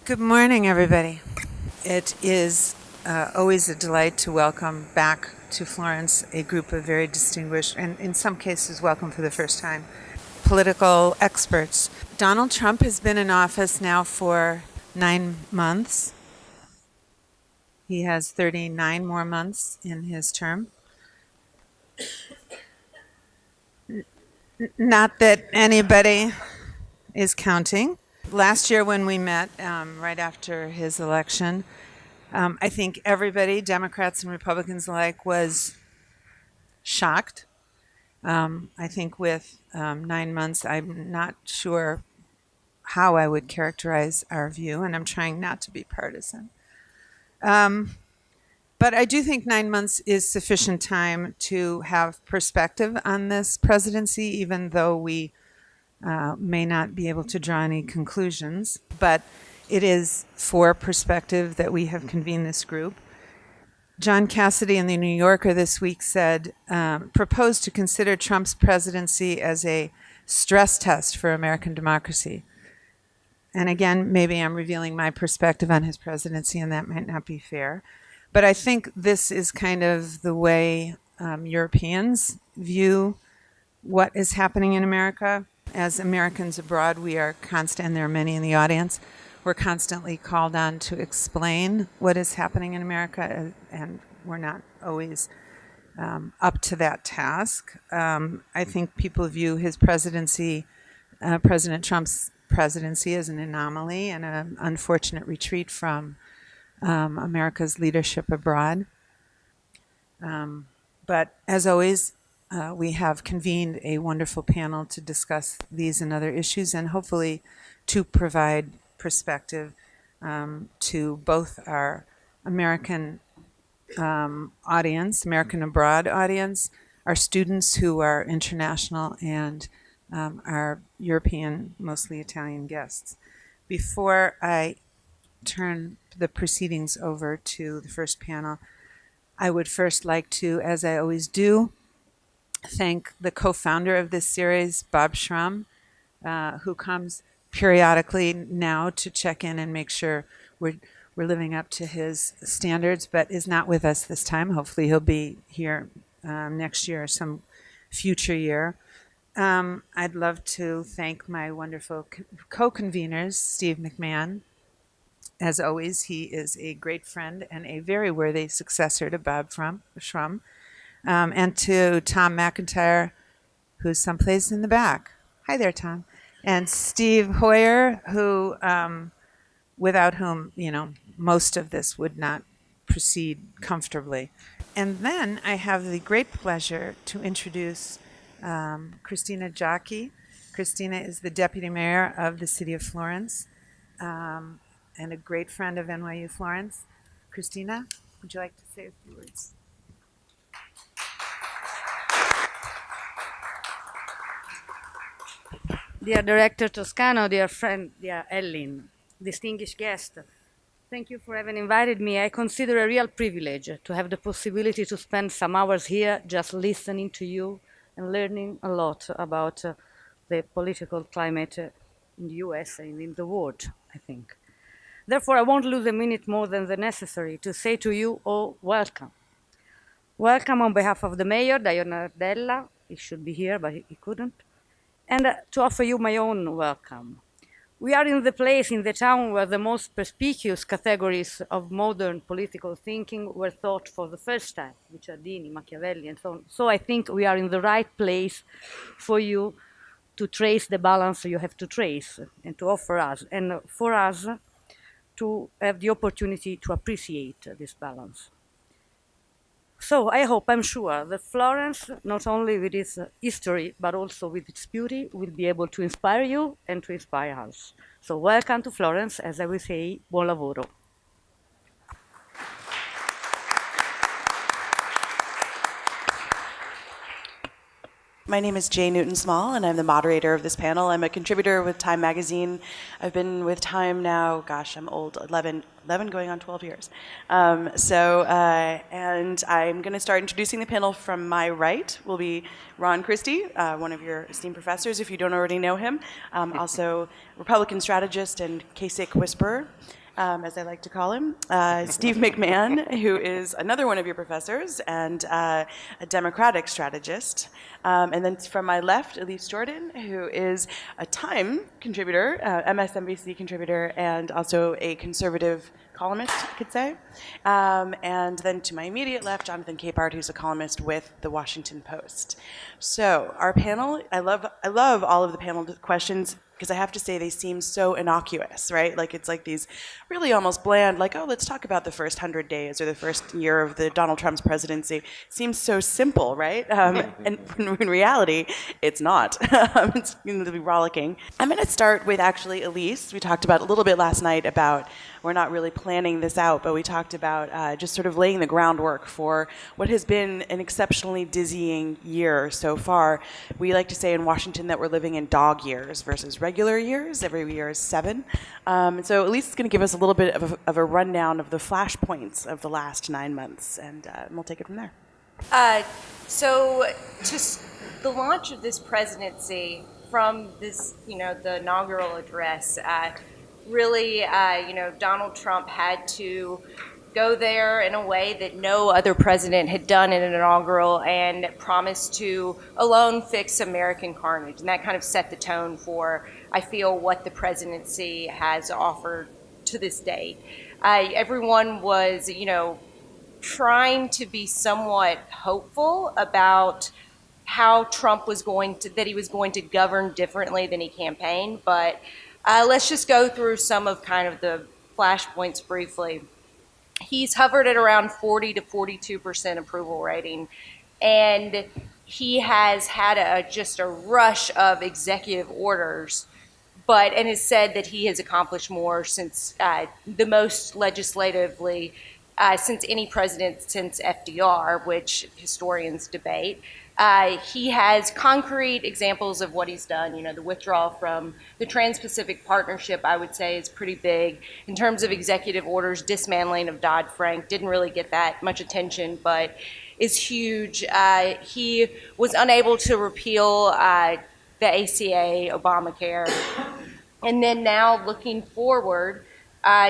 Good morning, everybody. It is always a delight to welcome back to Florence a group of very distinguished, and in some cases welcome for the first time, political experts. Donald Trump has been in office now for 9 months. He has 39 more months in his term. Not that anybody is counting. Last year when we met, right after his election, I think everybody, Democrats and Republicans alike, was shocked. I think with 9 months, I'm not sure how I would characterize our view, and I'm trying not to be partisan. But I do think 9 months is sufficient time to have perspective on this presidency, even though we may not be able to draw any conclusions. But it is for perspective that we have convened this group. John Cassidy in the New Yorker this week said, proposed to consider Trump's presidency as a stress test for American democracy. And again, maybe I'm revealing my perspective on his presidency, and that might not be fair. But I think this is kind of the way Europeans view what is happening in America. As Americans abroad, we are constant, and there are many in the audience, we're constantly called on to explain what is happening in America, and we're not always up to that task. I think people view his presidency, President Trump's presidency, as an anomaly and an unfortunate retreat from America's leadership abroad. But as always, we have convened a wonderful panel to discuss these and other issues, and hopefully to provide perspective to both our American audience, American abroad audience, our students who are international, and our European, mostly Italian guests. Before I turn the proceedings over to the first panel, I would first like to, as I always do, thank the co-founder of this series, Bob Schrum, who comes periodically now to check in and make sure we're living up to his standards, but is not with us this time. Hopefully he'll be here next year or some future year. I'd love to thank my wonderful co-conveners, Steve McMahon. As always, he is a great friend and a very worthy successor to Bob Schrum. And to Tom McIntyre, who's someplace in the back. Hi there, Tom. And Steve Hoyer, who, without whom, most of this would not proceed comfortably. And then I have the great pleasure to introduce Christina Giacchi. Christina is the deputy mayor of the city of Florence and a great friend of NYU Florence. Christina, would you like to say a few words? Dear Director Toscano, dear friend, dear Ellyn, distinguished guest, thank you for having invited me. I consider a real privilege to have the possibility to spend some hours here just listening to you and learning a lot about the political climate in the US and in the world, I think. Therefore, I won't lose a minute more than the necessary to say to you all, welcome. Welcome on behalf of the mayor, Dario Nardella. He should be here, but he couldn't. And to offer you my own welcome. We are in the place, in the town, where the most perspicuous categories of modern political thinking were thought for the first time, Guicciardini, Machiavelli, and so on. So I think we are in the right place for you to trace the balance you have to trace and to offer us, and for us to have the opportunity to appreciate this balance. So I hope, I'm sure, that Florence, not only with its history, but also with its beauty, will be able to inspire you and to inspire us. So welcome to Florence, as I will say, buon lavoro. My name is Jay Newton-Small, and I'm the moderator of this panel. I'm a contributor with Time Magazine. I've been with Time now, gosh, I'm old, 11 going on 12 years. And I'm going to start introducing the panel. From my right will be Ron Christie, one of your esteemed professors, if you don't already know him. Also, Republican strategist and Kasich whisperer. As I like to call him, Steve McMahon, who is another one of your professors and a Democratic strategist. And then from my left, Elise Jordan, who is a Time contributor, MSNBC contributor, and also a conservative columnist, I could say. And then to my immediate left, Jonathan Capehart, who's a columnist with the Washington Post. So our panel, I love all of the panel questions, because I have to say they seem so innocuous, right? Like it's like these really almost bland, like, oh, let's talk about the first 100 days or the first year of the Donald Trump's presidency. Seems so simple, right? And in reality, it's not. It's going to be rollicking. I'm going to start with actually Elise. We talked about a little bit last night about, we're not really planning this out, but we talked about just sort of laying the groundwork for what has been an exceptionally dizzying year so far. We like to say in Washington that we're living in dog years versus regular years. Every year is 7. So Elise is going to give us a little bit of a rundown of the flashpoints of the last 9 months, and we'll take it from there. So just the launch of this presidency from this, the inaugural address, really, Donald Trump had to go there in a way that no other president had done in an inaugural and promised to alone fix American carnage. And that kind of set the tone for, I feel, what the presidency has offered to this date. Everyone was, trying to be somewhat hopeful about how Trump was that he was going to govern differently than he campaigned. But let's just go through some of kind of the flashpoints briefly. He's hovered at around 40 to 42% approval rating, and he has had just a rush of executive orders, and has said that he has accomplished more since the most legislatively since any president since FDR, which historians debate. He has concrete examples of what he's done. The withdrawal from the Trans-Pacific Partnership, I would say, is pretty big. In terms of executive orders, dismantling of Dodd-Frank didn't really get that much attention, but is huge. He was unable to repeal the ACA, Obamacare. And then now looking forward,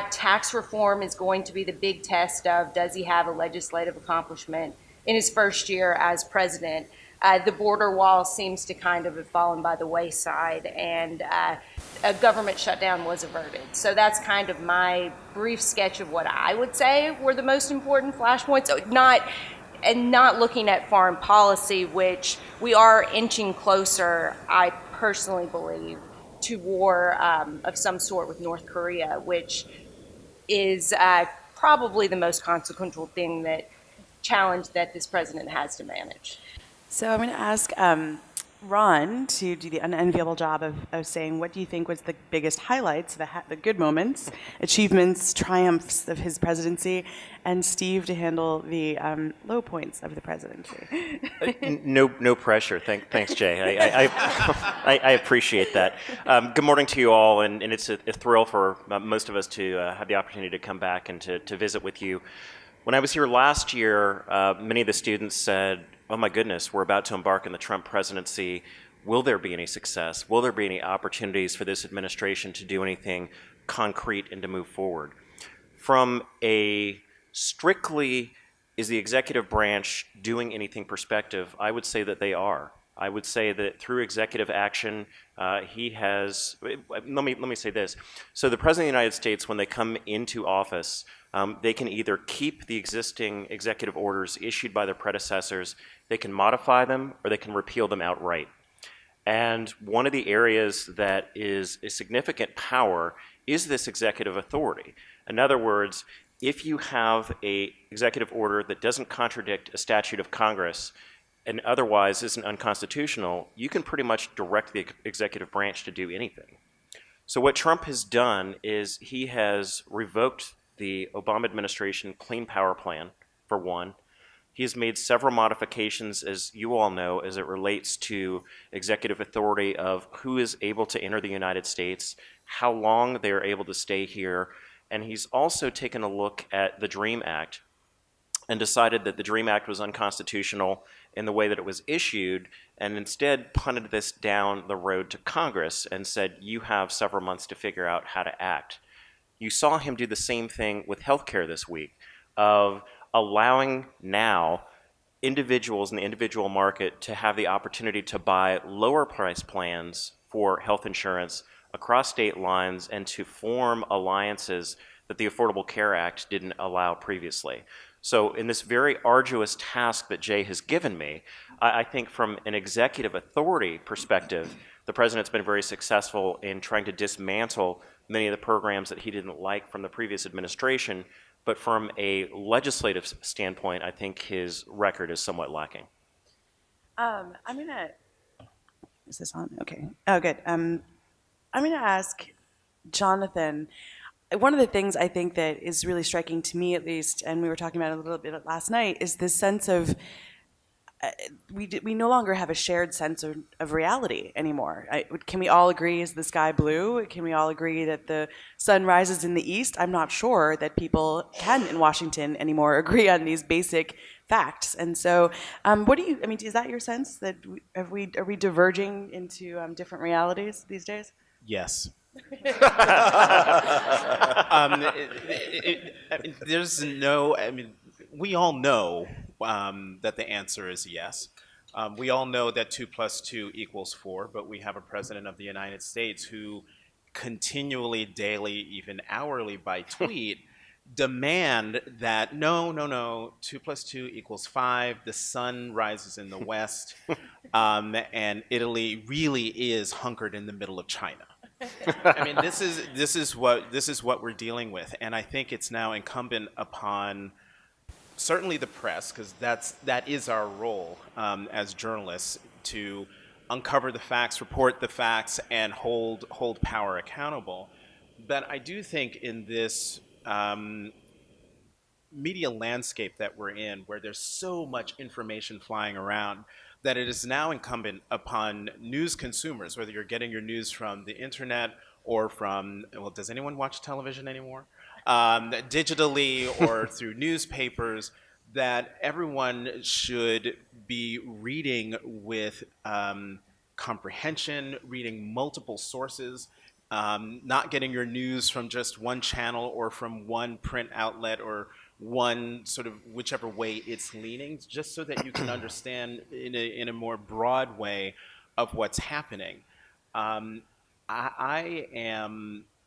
tax reform is going to be the big test of, does he have a legislative accomplishment in his first year as president? The border wall seems to kind of have fallen by the wayside, and a government shutdown was averted. So that's kind of my brief sketch of what I would say were the most important flashpoints. Not looking at foreign policy, which we are inching closer, I personally believe, to war of some sort with North Korea, which is probably the most consequential challenge that this president has to manage. So I'm going to ask Ron to do the unenviable job of saying, what do you think was the biggest highlights, the good moments, achievements, triumphs of his presidency, and Steve to handle the low points of the presidency. No pressure. Thanks, Jay. I appreciate that. Good morning to you all, and it's a thrill for most of us to have the opportunity to come back and to visit with you. When I was here last year, many of the students said, oh my goodness, we're about to embark on the Trump presidency. Will there be any success? Will there be any opportunities for this administration to do anything concrete and to move forward? From a strictly, is the executive branch doing anything perspective, I would say that they are. I would say that through executive action, he has, let me say this. So the President of the United States, when they come into office, they can either keep the existing executive orders issued by their predecessors, they can modify them, or they can repeal them outright. And one of the areas that is a significant power is this executive authority. In other words, if you have an executive order that doesn't contradict a statute of Congress and otherwise isn't unconstitutional, you can pretty much direct the executive branch to do anything. So what Trump has done is he has revoked the Obama administration Clean Power Plan, for one. He has made several modifications, as you all know, as it relates to executive authority of who is able to enter the United States, how long they are able to stay here, and he's also taken a look at the DREAM Act and decided that the DREAM Act was unconstitutional in the way that it was issued, and instead punted this down the road to Congress and said, you have several months to figure out how to act. You saw him do the same thing with healthcare this week, of allowing now individuals in the individual market to have the opportunity to buy lower price plans for health insurance across state lines and to form alliances that the Affordable Care Act didn't allow previously. So in this very arduous task that Jay has given me, I think from an executive authority perspective, the president's been very successful in trying to dismantle many of the programs that he didn't like from the previous administration. But from a legislative standpoint, I think his record is somewhat lacking. Is this on? Okay. Oh, good. I'm gonna ask Jonathan. One of the things I think that is really striking to me, at least, and we were talking about it a little bit last night, is this sense of we no longer have a shared sense of reality anymore. Can we all agree, is the sky blue? Can we all agree that the sun rises in the east? I'm not sure that people can in Washington anymore agree on these basic facts. And so, what do you? I mean, is that your sense that are we diverging into different realities these days? Yes. There's no. I mean, we all know that the answer is yes. We all know that 2 + 2 = 4, but we have a president of the United States who continually, daily, even hourly by tweet, demand that no, 2 + 2 = 5, the sun rises in the west, and Italy really is hunkered in the middle of China. I mean, this is what we're dealing with, and I think it's now incumbent upon certainly the press, because that is our role as journalists, to uncover the facts, report the facts, and hold power accountable. But I do think in this media landscape that we're in, where there's so much information flying around, that it is now incumbent upon news consumers, whether you're getting your news from the internet or from, well, does anyone watch television anymore? Digitally or through newspapers, that everyone should be reading with comprehension, reading multiple sources, not getting your news from just one channel or from one print outlet or one sort of whichever way it's leaning, just so that you can understand in a more broad way of what's happening. I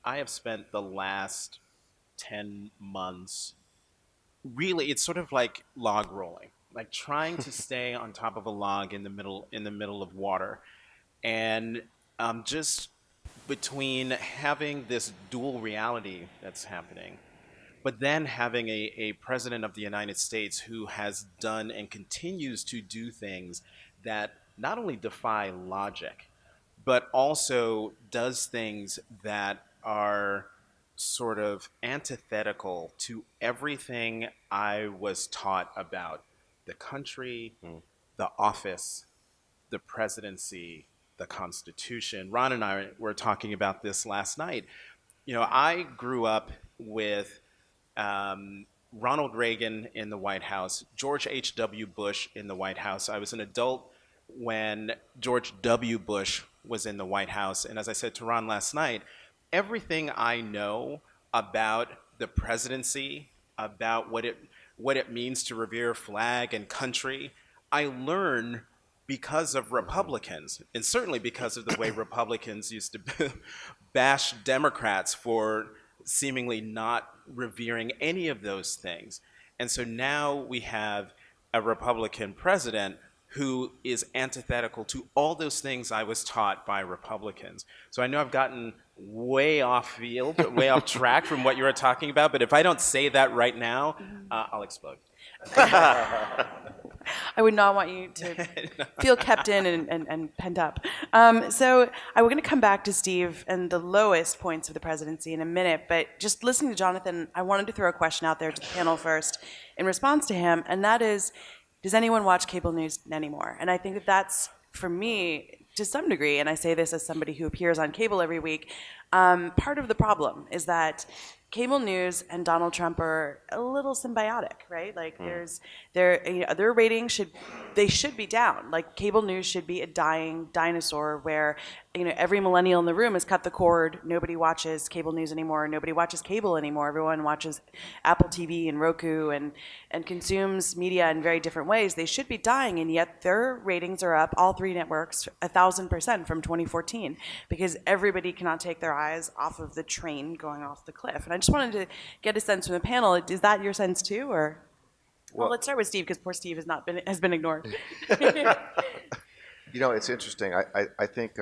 have spent the last 10 months really, it's sort of like log rolling, like trying to stay on top of a log in the middle of water, and just between having this dual reality that's happening, but then having a president of the United States who has done and continues to do things that not only defy logic, but also does things that are sort of antithetical to everything I was taught about the country, the office, the presidency, the Constitution. Ron and I were talking about this last night. You know, I grew up with Ronald Reagan in the White House, George H.W. Bush in the White House. I was an adult when George W. Bush was in the White House. And as I said to Ron last night, everything I know about the presidency, about what it means to revere flag and country, I learn because of Republicans, and certainly because of the way Republicans used to bash Democrats for seemingly not revering any of those things. And so now we have a Republican president who is antithetical to all those things I was taught by Republicans. So I know I've gotten way off field, way off track from what you were talking about, but if I don't say that right now, I'll explode. I would not want you to feel kept in and pent up. So we're going to come back to Steve and the lowest points of the presidency in a minute, but just listening to Jonathan, I wanted to throw a question out there to the panel first in response to him, and that is, Does anyone watch cable news anymore? And I think that that's, for me, to some degree, and I say this as somebody who appears on cable every week, part of the problem is that cable news and Donald Trump are a little symbiotic, right? Like their ratings should be down. Like cable news should be a dying dinosaur where every millennial in the room has cut the cord. Nobody watches cable news anymore. Nobody watches cable anymore. Everyone watches Apple TV and Roku and consumes media in very different ways. They should be dying, and yet their ratings are up, all three networks, 1,000% from 2014, because everybody cannot take their eyes off of the train going off the cliff. And I just wanted to get a sense from the panel. Is that your sense too, or? Well, let's start with Steve, because poor Steve has been ignored. It's interesting. I think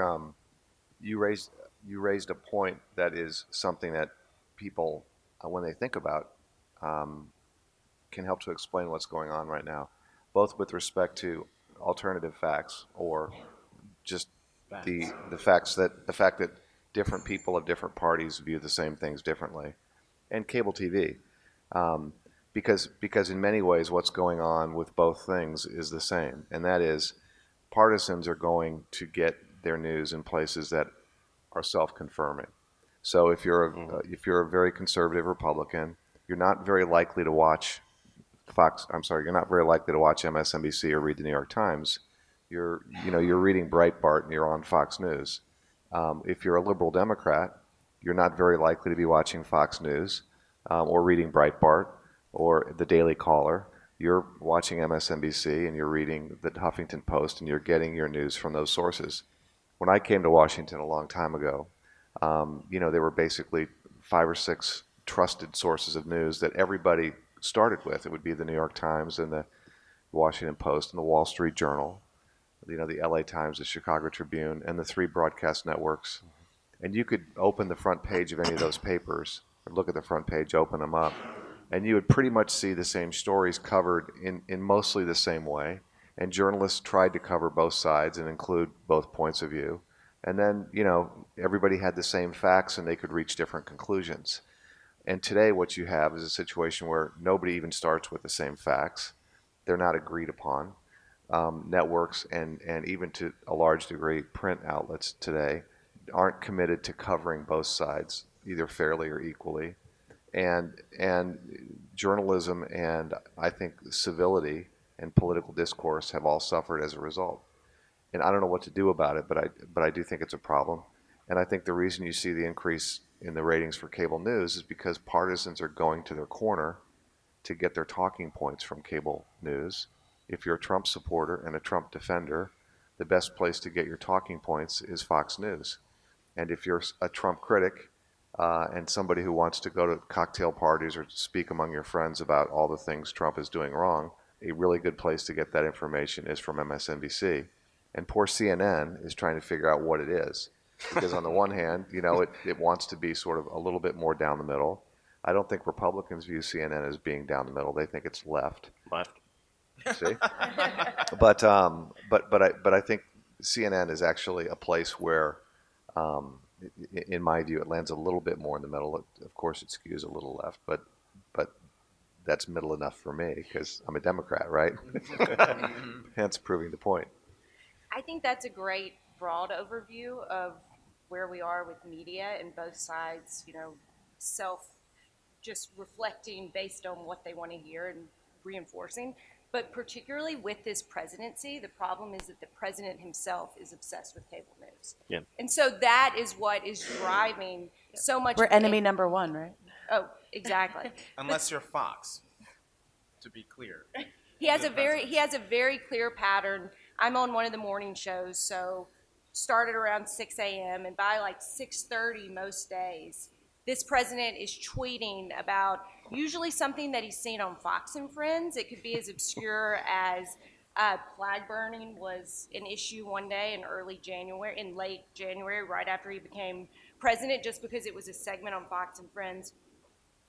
you raised a point that is something that people, when they think about, can help to explain what's going on right now, both with respect to alternative facts or just the fact that different people of different parties view the same things differently, and cable TV. Because in many ways what's going on with both things is the same, and that is partisans are going to get their news in places that are self-confirming. So if you're a very conservative Republican, you're not very likely to watch you're not very likely to watch MSNBC or read the New York Times. You're reading Breitbart and you're on Fox News. If you're a liberal Democrat, you're not very likely to be watching Fox News or reading Breitbart or the Daily Caller. You're watching MSNBC and you're reading the Huffington Post, and you're getting your news from those sources. When I came to Washington a long time ago, there were basically 5 or 6 trusted sources of news that everybody started with. It would be the New York Times and the Washington Post and the Wall Street Journal, the LA Times, the Chicago Tribune, and the 3 broadcast networks. And you could open the front page of any of those papers, or look at the front page, open them up, and you would pretty much see the same stories covered in mostly the same way. And journalists tried to cover both sides and include both points of view. And then, everybody had the same facts and they could reach different conclusions. And today what you have is a situation where nobody even starts with the same facts. They're not agreed upon. Networks and even to a large degree print outlets today aren't committed to covering both sides either fairly or equally. And journalism and I think civility and political discourse have all suffered as a result. And I don't know what to do about it, but I do think it's a problem. And I think the reason you see the increase in the ratings for cable news is because partisans are going to their corner to get their talking points from cable news. If you're a Trump supporter and a Trump defender, the best place to get your talking points is Fox News. And if you're a Trump critic and somebody who wants to go to cocktail parties or speak among your friends about all the things Trump is doing wrong, a really good place to get that information is from MSNBC. And poor CNN is trying to figure out what it is. Because on the one hand, it wants to be sort of a little bit more down the middle. I don't think Republicans view CNN as being down the middle. They think it's left. See? But I think CNN is actually a place where, in my view, it lands a little bit more in the middle. Of course, it skews a little left, but that's middle enough for me because I'm a Democrat, right? Hence proving the point. I think that's a great broad overview of where we are with media and both sides, just reflecting based on what they want to hear and reinforcing. But particularly with this presidency, the problem is that the president himself is obsessed with cable news. Yeah. And so that is what is driving so much. We're enemy number one, right? Oh, exactly. Unless you're Fox, to be clear. He has a very clear pattern. I'm on one of the morning shows, so started around 6 a.m. and by like 6:30 most days, this president is tweeting about usually something that he's seen on Fox and Friends. It could be as obscure as flag burning was an issue one day in late January, right after he became president, just because it was a segment on Fox and Friends.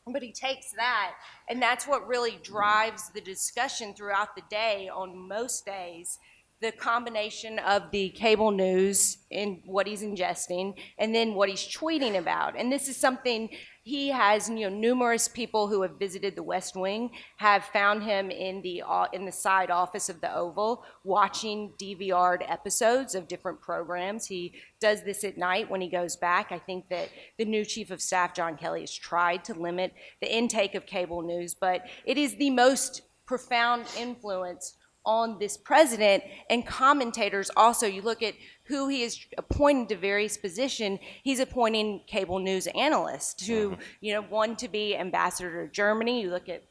But he takes that, and that's what really drives the discussion throughout the day on most days. the combination of the cable news and what he's ingesting and then what he's tweeting about. And this is something he has, numerous people who have visited the West Wing have found him in the side office of the Oval watching DVR'd episodes of different programs. He does this at night when he goes back. I think that the new Chief of Staff, John Kelly, has tried to limit the intake of cable news, but it is the most profound influence on this president. And commentators also, you look at who he is appointing to various positions, he's appointing cable news analysts to, one to be ambassador to Germany. You look at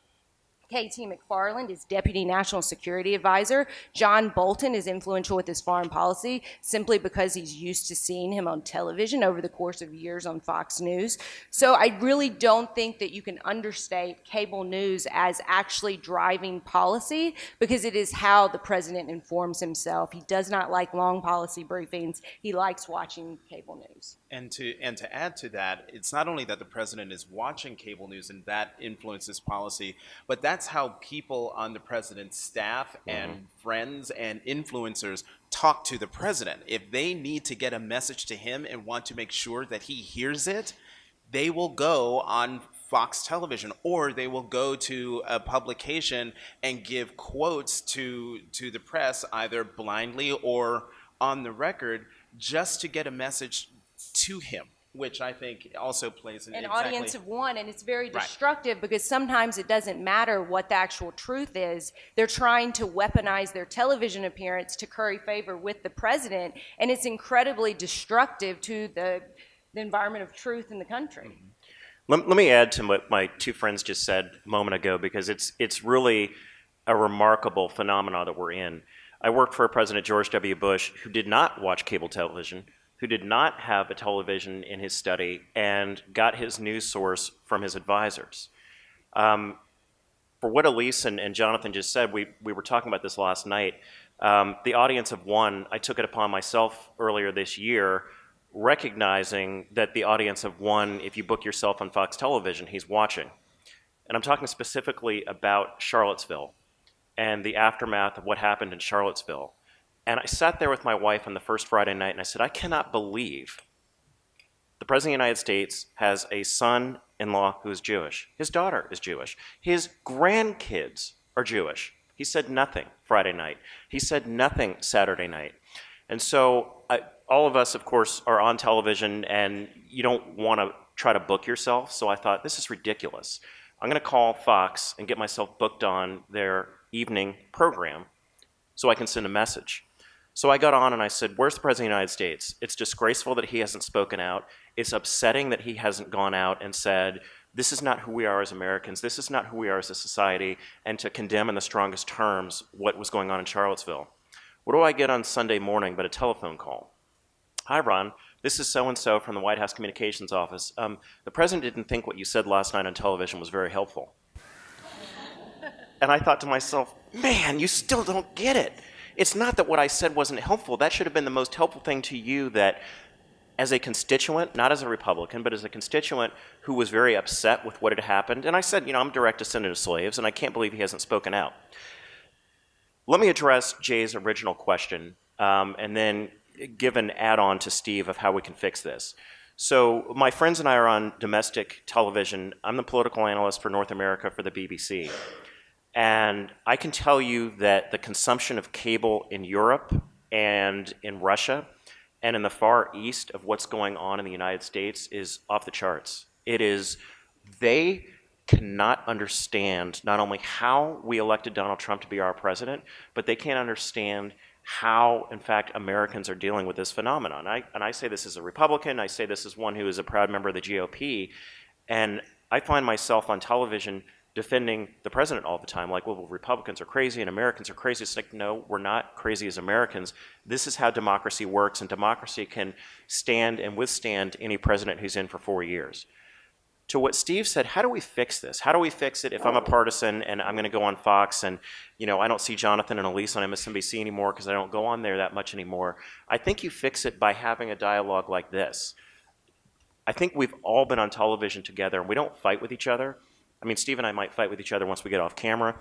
KT McFarland is Deputy National Security Advisor. John Bolton is influential with his foreign policy simply because he's used to seeing him on television over the course of years on Fox News. So I really don't think that you can understate cable news as actually driving policy, because it is how the president informs himself. He does not like long policy briefings. He likes watching cable news. And to add to that, it's not only that the president is watching cable news and that influences policy, but that's how people on the president's staff and friends and influencers talk to the president. If they need to get a message to him and want to make sure that he hears it, they will go on Fox television, or they will go to a publication and give quotes to the press, either blindly or on the record, just to get a message to him, which I think also plays an audience of one. And it's very destructive, because sometimes it doesn't matter what the actual truth is. They're trying to weaponize their television appearance to curry favor with the president, and it's incredibly destructive to the environment of truth in the country. Let me add to what my two friends just said a moment ago, because it's really a remarkable phenomenon that we're in. I worked for President George W. Bush, who did not watch cable television, who did not have a television in his study, and got his news source from his advisors. For what Elise and Jonathan just said, we were talking about this last night. The audience of one, I took it upon myself earlier this year, recognizing that the audience of one, if you book yourself on Fox Television, he's watching. And I'm talking specifically about Charlottesville and the aftermath of what happened in Charlottesville. And I sat there with my wife on the first Friday night, and I said, I cannot believe the President of the United States has a son-in-law who is Jewish. His daughter is Jewish. His grandkids are Jewish. He said nothing Friday night. He said nothing Saturday night. And so all of us, of course, are on television, and you don't want to try to book yourself. So I thought, this is ridiculous. I'm going to call Fox and get myself booked on their evening program so I can send a message. So I got on and I said, where's the President of the United States? It's disgraceful that he hasn't spoken out. It's upsetting that he hasn't gone out and said, this is not who we are as Americans. This is not who we are as a society, and to condemn in the strongest terms what was going on in Charlottesville. What do I get on Sunday morning but a telephone call? Hi, Ron. This is so-and-so from the White House Communications Office. The president didn't think what you said last night on television was very helpful. And I thought to myself, man, you still don't get it. It's not that what I said wasn't helpful. That should have been the most helpful thing to you, that as a constituent, not as a Republican, but as a constituent who was very upset with what had happened. And I said, I'm direct descendant of slaves, and I can't believe he hasn't spoken out. Let me address Jay's original question, and then give an add-on to Steve of how we can fix this. So my friends and I are on domestic television. I'm the political analyst for North America for the BBC. And I can tell you that the consumption of cable in Europe and in Russia and in the Far East of what's going on in the United States is off the charts. It is, they cannot understand not only how we elected Donald Trump to be our president, but they can't understand how, in fact, Americans are dealing with this phenomenon. And I say this as a Republican, I say this as one who is a proud member of the GOP, and I find myself on television defending the president all the time, like, well, Republicans are crazy and Americans are crazy. It's like, no, we're not crazy as Americans. This is how democracy works, and democracy can stand and withstand any president who's in for 4 years. To what Steve said, how do we fix this? How do we fix it if I'm a partisan and I'm going to go on Fox and, I don't see Jonathan and Elise on MSNBC anymore because I don't go on there that much anymore? I think you fix it by having a dialogue like this. I think we've all been on television together, and we don't fight with each other. I mean, Steve and I might fight with each other once we get off camera.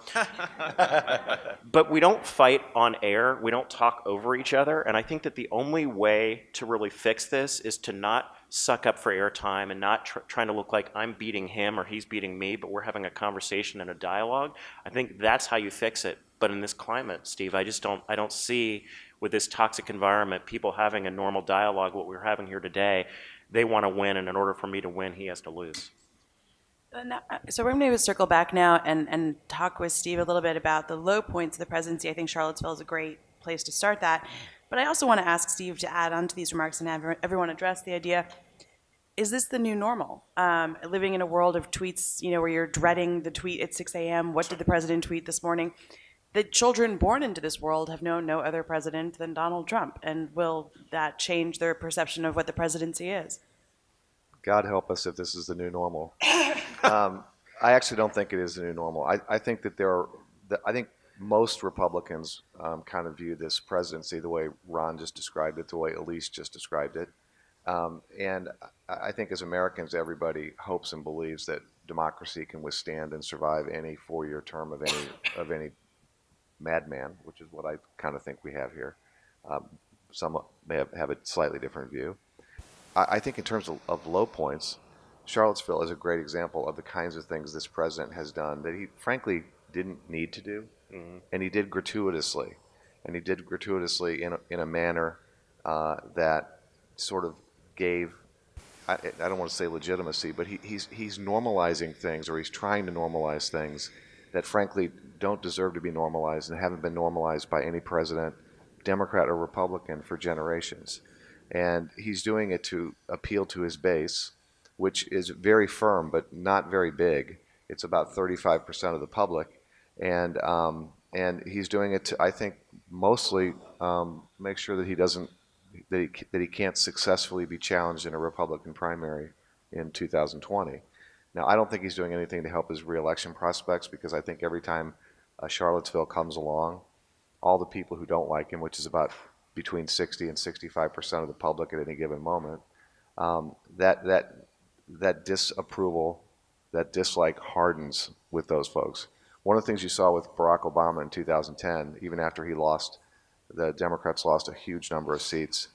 But we don't fight on air. We don't talk over each other. And I think that the only way to really fix this is to not suck up for airtime and not trying to look like I'm beating him or he's beating me, but we're having a conversation and a dialogue. I think that's how you fix it. But in this climate, Steve, I don't see with this toxic environment, people having a normal dialogue, what we're having here today. They want to win, and in order for me to win, he has to lose. So we're going to circle back now and talk with Steve a little bit about the low points of the presidency. I think Charlottesville is a great place to start that. But I also want to ask Steve to add on to these remarks and have everyone address the idea, is this the new normal? Living in a world of tweets, where you're dreading the tweet at 6 a.m., what did the president tweet this morning? The children born into this world have known no other president than Donald Trump. And will that change their perception of what the presidency is? God help us if this is the new normal. I actually don't think it is the new normal. I think that I think most Republicans kind of view this presidency the way Ron just described it, the way Elise just described it. And I think as Americans, everybody hopes and believes that democracy can withstand and survive any 4-year term of any madman, which is what I kind of think we have here. Some may have a slightly different view. I think in terms of low points, Charlottesville is a great example of the kinds of things this president has done that he frankly didn't need to do, and he did gratuitously. And he did gratuitously in a manner that sort of gave, I don't want to say legitimacy, but he's normalizing things, or he's trying to normalize things that frankly don't deserve to be normalized and haven't been normalized by any president, Democrat or Republican, for generations. And he's doing it to appeal to his base, which is very firm but not very big. It's about 35% of the public, and he's doing it to, I think, mostly make sure that he can't successfully be challenged in a Republican primary in 2020. Now, I don't think he's doing anything to help his reelection prospects, because I think every time Charlottesville comes along, all the people who don't like him, which is about between 60 and 65% of the public at any given moment, that disapproval, that dislike hardens with those folks. One of the things you saw with Barack Obama in 2010, even after he lost, the Democrats lost a huge number of seats,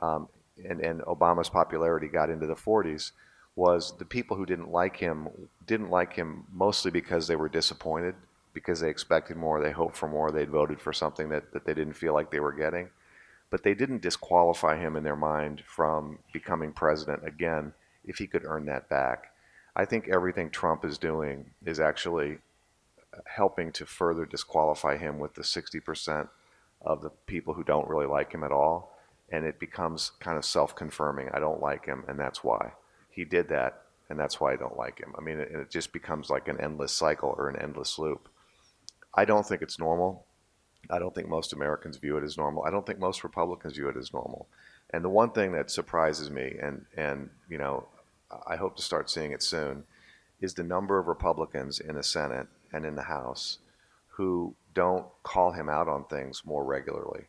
and Obama's popularity got into the 40s, was the people who didn't like him mostly because they were disappointed, because they expected more, they hoped for more, they'd voted for something that they didn't feel like they were getting. But they didn't disqualify him in their mind from becoming president again if he could earn that back. I think everything Trump is doing is actually helping to further disqualify him with the 60% of the people who don't really like him at all. And it becomes kind of self-confirming. I don't like him, and that's why. He did that, and that's why I don't like him. I mean, it just becomes like an endless cycle or an endless loop. I don't think it's normal. I don't think most Americans view it as normal. I don't think most Republicans view it as normal. And the one thing that surprises me, and I hope to start seeing it soon, is the number of Republicans in the Senate and in the House who don't call him out on things more regularly.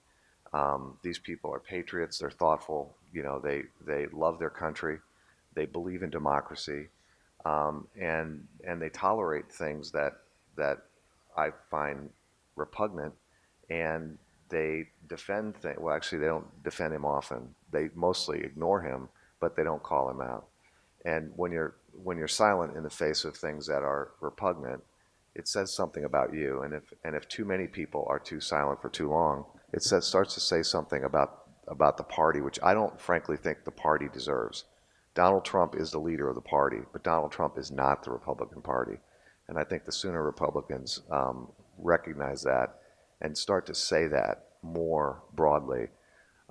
These people are patriots. They're thoughtful. They love their country. They believe in democracy, and they tolerate things that I find repugnant. And they defend things. Well, actually, they don't defend him often. They mostly ignore him, but they don't call him out. And when you're silent in the face of things that are repugnant, it says something about you. And if too many people are too silent for too long, it starts to say something about the party, which I don't frankly think the party deserves. Donald Trump is the leader of the party, but Donald Trump is not the Republican Party. And I think the sooner Republicans recognize that and start to say that more broadly,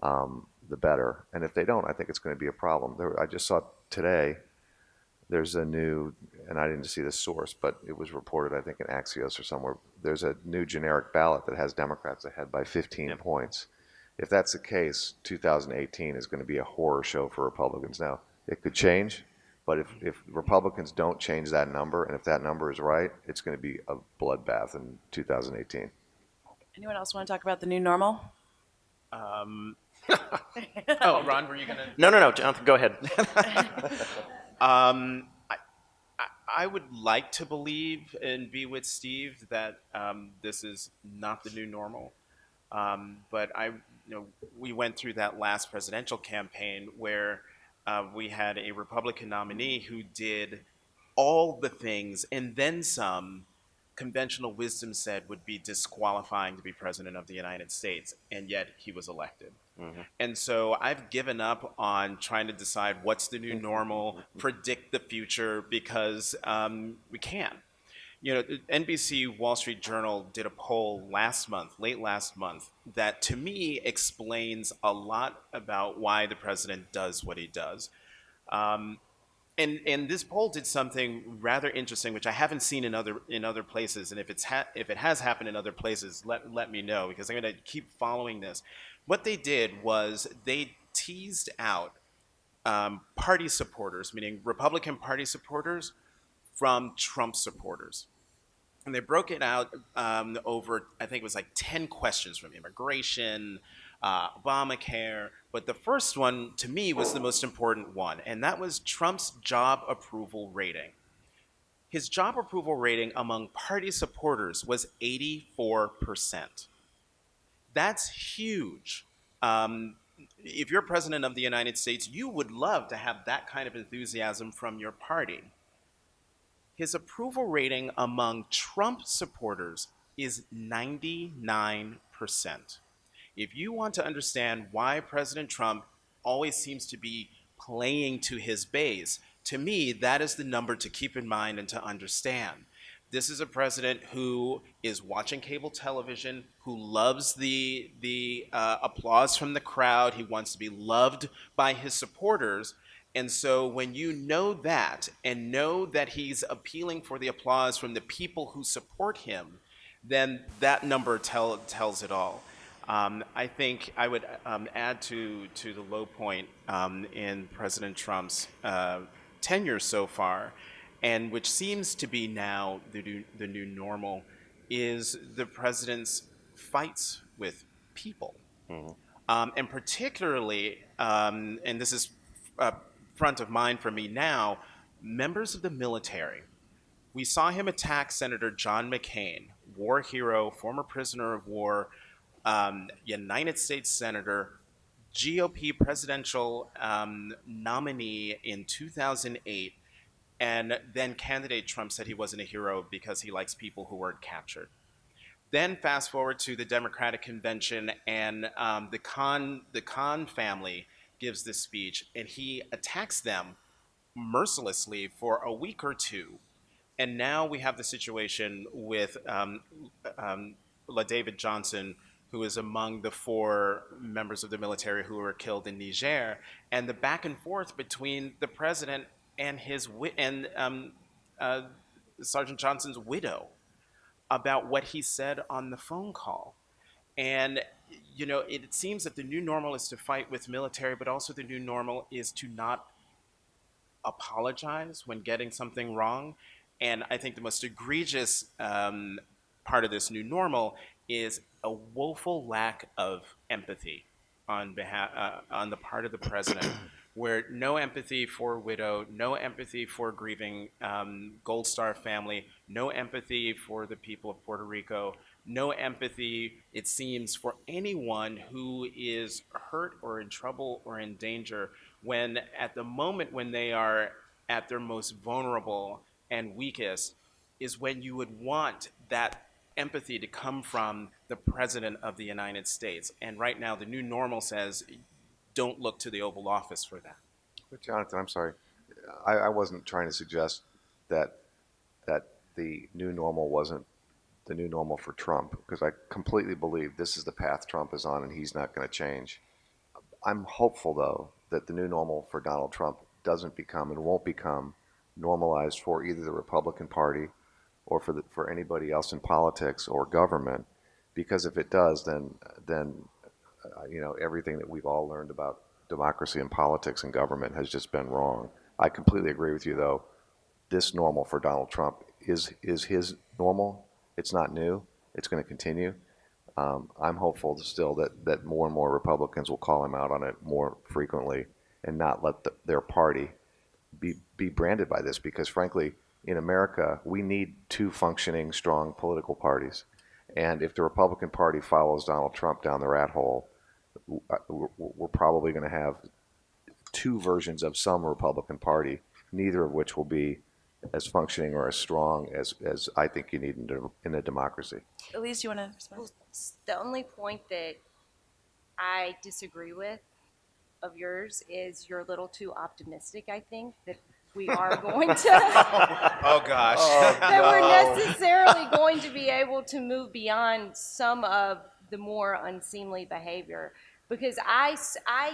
the better. And if they don't, I think it's going to be a problem. I just saw today, there's a new, and I didn't see the source, but it was reported, I think, in Axios or somewhere, there's a new generic ballot that has Democrats ahead by 15 points. If that's the case, 2018 is going to be a horror show for Republicans. Now, it could change, but if Republicans don't change that number, and if that number is right, it's going to be a bloodbath in 2018. Anyone else want to talk about the new normal? Oh, Ron, were you going to? No, Jonathan, go ahead. I would like to believe and be with Steve that this is not the new normal. But we went through that last presidential campaign where we had a Republican nominee who did all the things and then some conventional wisdom said would be disqualifying to be president of the United States, and yet he was elected. And so I've given up on trying to decide what's the new normal, predict the future, because we can't. The NBC Wall Street Journal did a poll last month, late last month, that to me explains a lot about why the president does what he does. And this poll did something rather interesting, which I haven't seen in other places. And if it has happened in other places, let me know, because I'm going to keep following this. What they did was they teased out party supporters, meaning Republican Party supporters, from Trump supporters. And they broke it out over, I think it was like 10 questions, from immigration, Obamacare. But the first one, to me, was the most important one, and that was Trump's job approval rating. His job approval rating among party supporters was 84%. That's huge. If you're president of the United States, you would love to have that kind of enthusiasm from your party. His approval rating among Trump supporters is 99%. If you want to understand why President Trump always seems to be playing to his base, to me, that is the number to keep in mind and to understand. This is a president who is watching cable television, who loves the applause from the crowd. He wants to be loved by his supporters. And so when you know that and know that he's appealing for the applause from the people who support him, then that number tells it all. I think I would add to the low point in President Trump's tenure so far, and which seems to be now the new normal, is the president's fights with people. And particularly, and this is front of mind for me now, members of the military. We saw him attack Senator John McCain, war hero, former prisoner of war, United States Senator, GOP presidential nominee in 2008, and then candidate Trump said he wasn't a hero because he likes people who weren't captured. Then fast forward to the Democratic convention, and the Khan family gives this speech, and he attacks them mercilessly for a week or two. And now we have the situation with LaDavid Johnson, who is among the 4 members of the military who were killed in Niger, and the back and forth between the president and Sergeant Johnson's widow about what he said on the phone call. And it seems that the new normal is to fight with military, but also the new normal is to not apologize when getting something wrong. And I think the most egregious part of this new normal is a woeful lack of empathy on the part of the president, where no empathy for a widow, no empathy for grieving Gold Star family, no empathy for the people of Puerto Rico, no empathy, it seems, for anyone who is hurt or in trouble or in danger, when at the moment when they are at their most vulnerable and weakest is when you would want that empathy to come from the President of the United States. And right now, the new normal says, don't look to the Oval Office for that. But Jonathan, I'm sorry. I wasn't trying to suggest that the new normal wasn't the new normal for Trump, because I completely believe this is the path Trump is on and he's not going to change. I'm hopeful, though, that the new normal for Donald Trump doesn't become and won't become normalized for either the Republican Party or for anybody else in politics or government, because if it does, then everything that we've all learned about democracy and politics and government has just been wrong. I completely agree with you, though. This normal for Donald Trump is his normal. It's not new. It's going to continue. I'm hopeful still that more and more Republicans will call him out on it more frequently and not let their party be branded by this, because frankly, in America, we need two functioning, strong political parties. And if the Republican Party follows Donald Trump down the rat hole, we're probably going to have two versions of some Republican Party, neither of which will be as functioning or as strong as I think you need in a democracy. Elise, you want to respond? Well, the only point that I disagree with of yours is you're a little too optimistic, I think, that we are going to, Oh gosh. that we're necessarily going to be able to move beyond some of the more unseemly behavior. Because I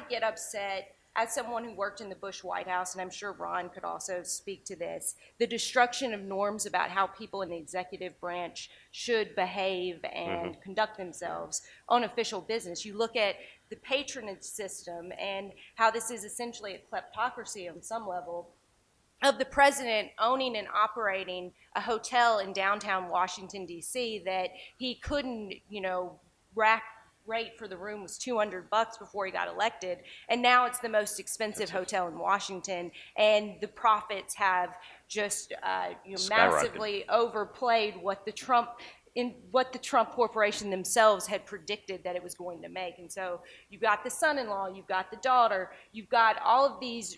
get upset as someone who worked in the Bush White House, and I'm sure Ron could also speak to this, the destruction of norms about how people in the executive branch should behave and conduct themselves on official business. You look at the patronage system and how this is essentially a kleptocracy on some level, of the president owning and operating a hotel in downtown Washington, D.C. that he couldn't, rate for the room was $200 before he got elected, and now it's the most expensive hotel in Washington, and the profits have just massively overplayed what the Trump Corporation themselves had predicted that it was going to make. And so you've got the son-in-law, you've got the daughter, you've got all of these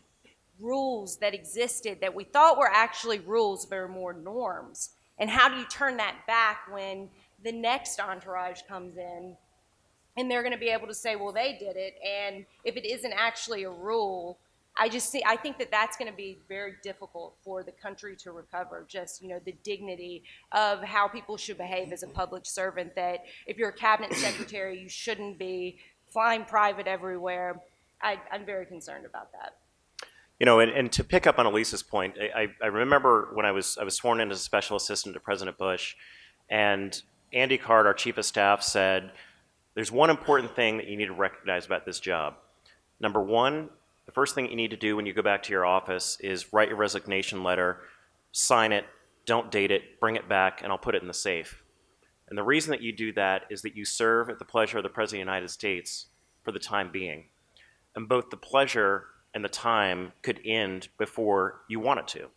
rules that existed that we thought were actually rules but are more norms. And how do you turn that back when the next entourage comes in and they're going to be able to say, well, they did it, and if it isn't actually a rule, I think that that's going to be very difficult for the country to recover, just, the dignity of how people should behave as a public servant, that if you're a cabinet secretary, you shouldn't be flying private everywhere. I'm very concerned about that. And to pick up on Elise's point, I remember when I was sworn in as a special assistant to President Bush, and Andy Card, our chief of staff, said, there's one important thing that you need to recognize about this job. Number one, the first thing you need to do when you go back to your office is write your resignation letter, sign it, don't date it, bring it back, and I'll put it in the safe. And the reason that you do that is that you serve at the pleasure of the President of the United States for the time being. And both the pleasure and the time could end before you want it to.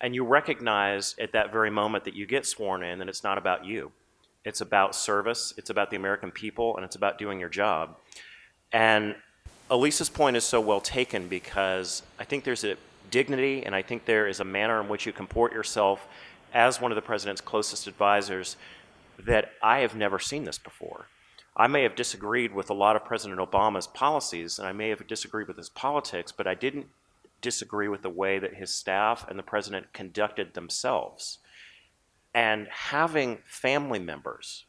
And you recognize at that very moment that you get sworn in that it's not about you. It's about service, it's about the American people, and it's about doing your job. And Elise's point is so well taken, because I think there's a dignity and I think there is a manner in which you comport yourself as one of the president's closest advisors that I have never seen this before. I may have disagreed with a lot of President Obama's policies, and I may have disagreed with his politics, but I didn't disagree with the way that his staff and the president conducted themselves. And having family members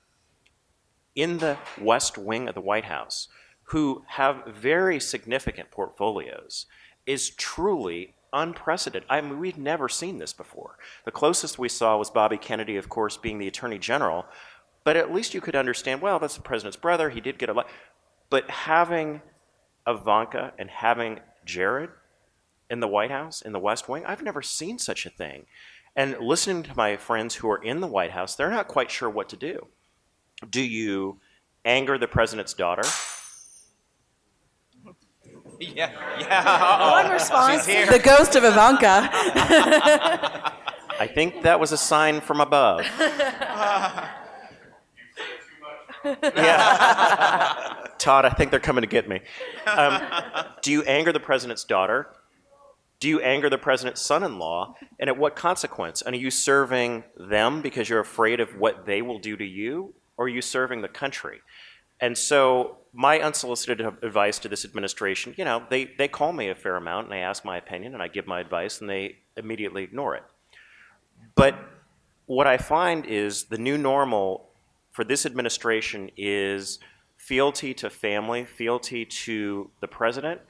in the West Wing of the White House who have very significant portfolios is truly unprecedented. I mean, we've never seen this before. The closest we saw was Bobby Kennedy, of course, being the Attorney General, but at least you could understand, well, that's the president's brother, he did get elected. But having Ivanka and having Jared in the White House, in the West Wing, I've never seen such a thing. And listening to my friends who are in the White House, they're not quite sure what to do. Do you anger the president's daughter? Yeah. One response, The ghost of Ivanka. I think that was a sign from above. Yeah. Todd, I think they're coming to get me. Do you anger the president's daughter? Do you anger the president's son-in-law? And at what consequence? And are you serving them because you're afraid of what they will do to you? Or are you serving the country? And so my unsolicited advice to this administration, they call me a fair amount and they ask my opinion and I give my advice and they immediately ignore it. But what I find is the new normal for this administration is fealty to family, fealty to the president,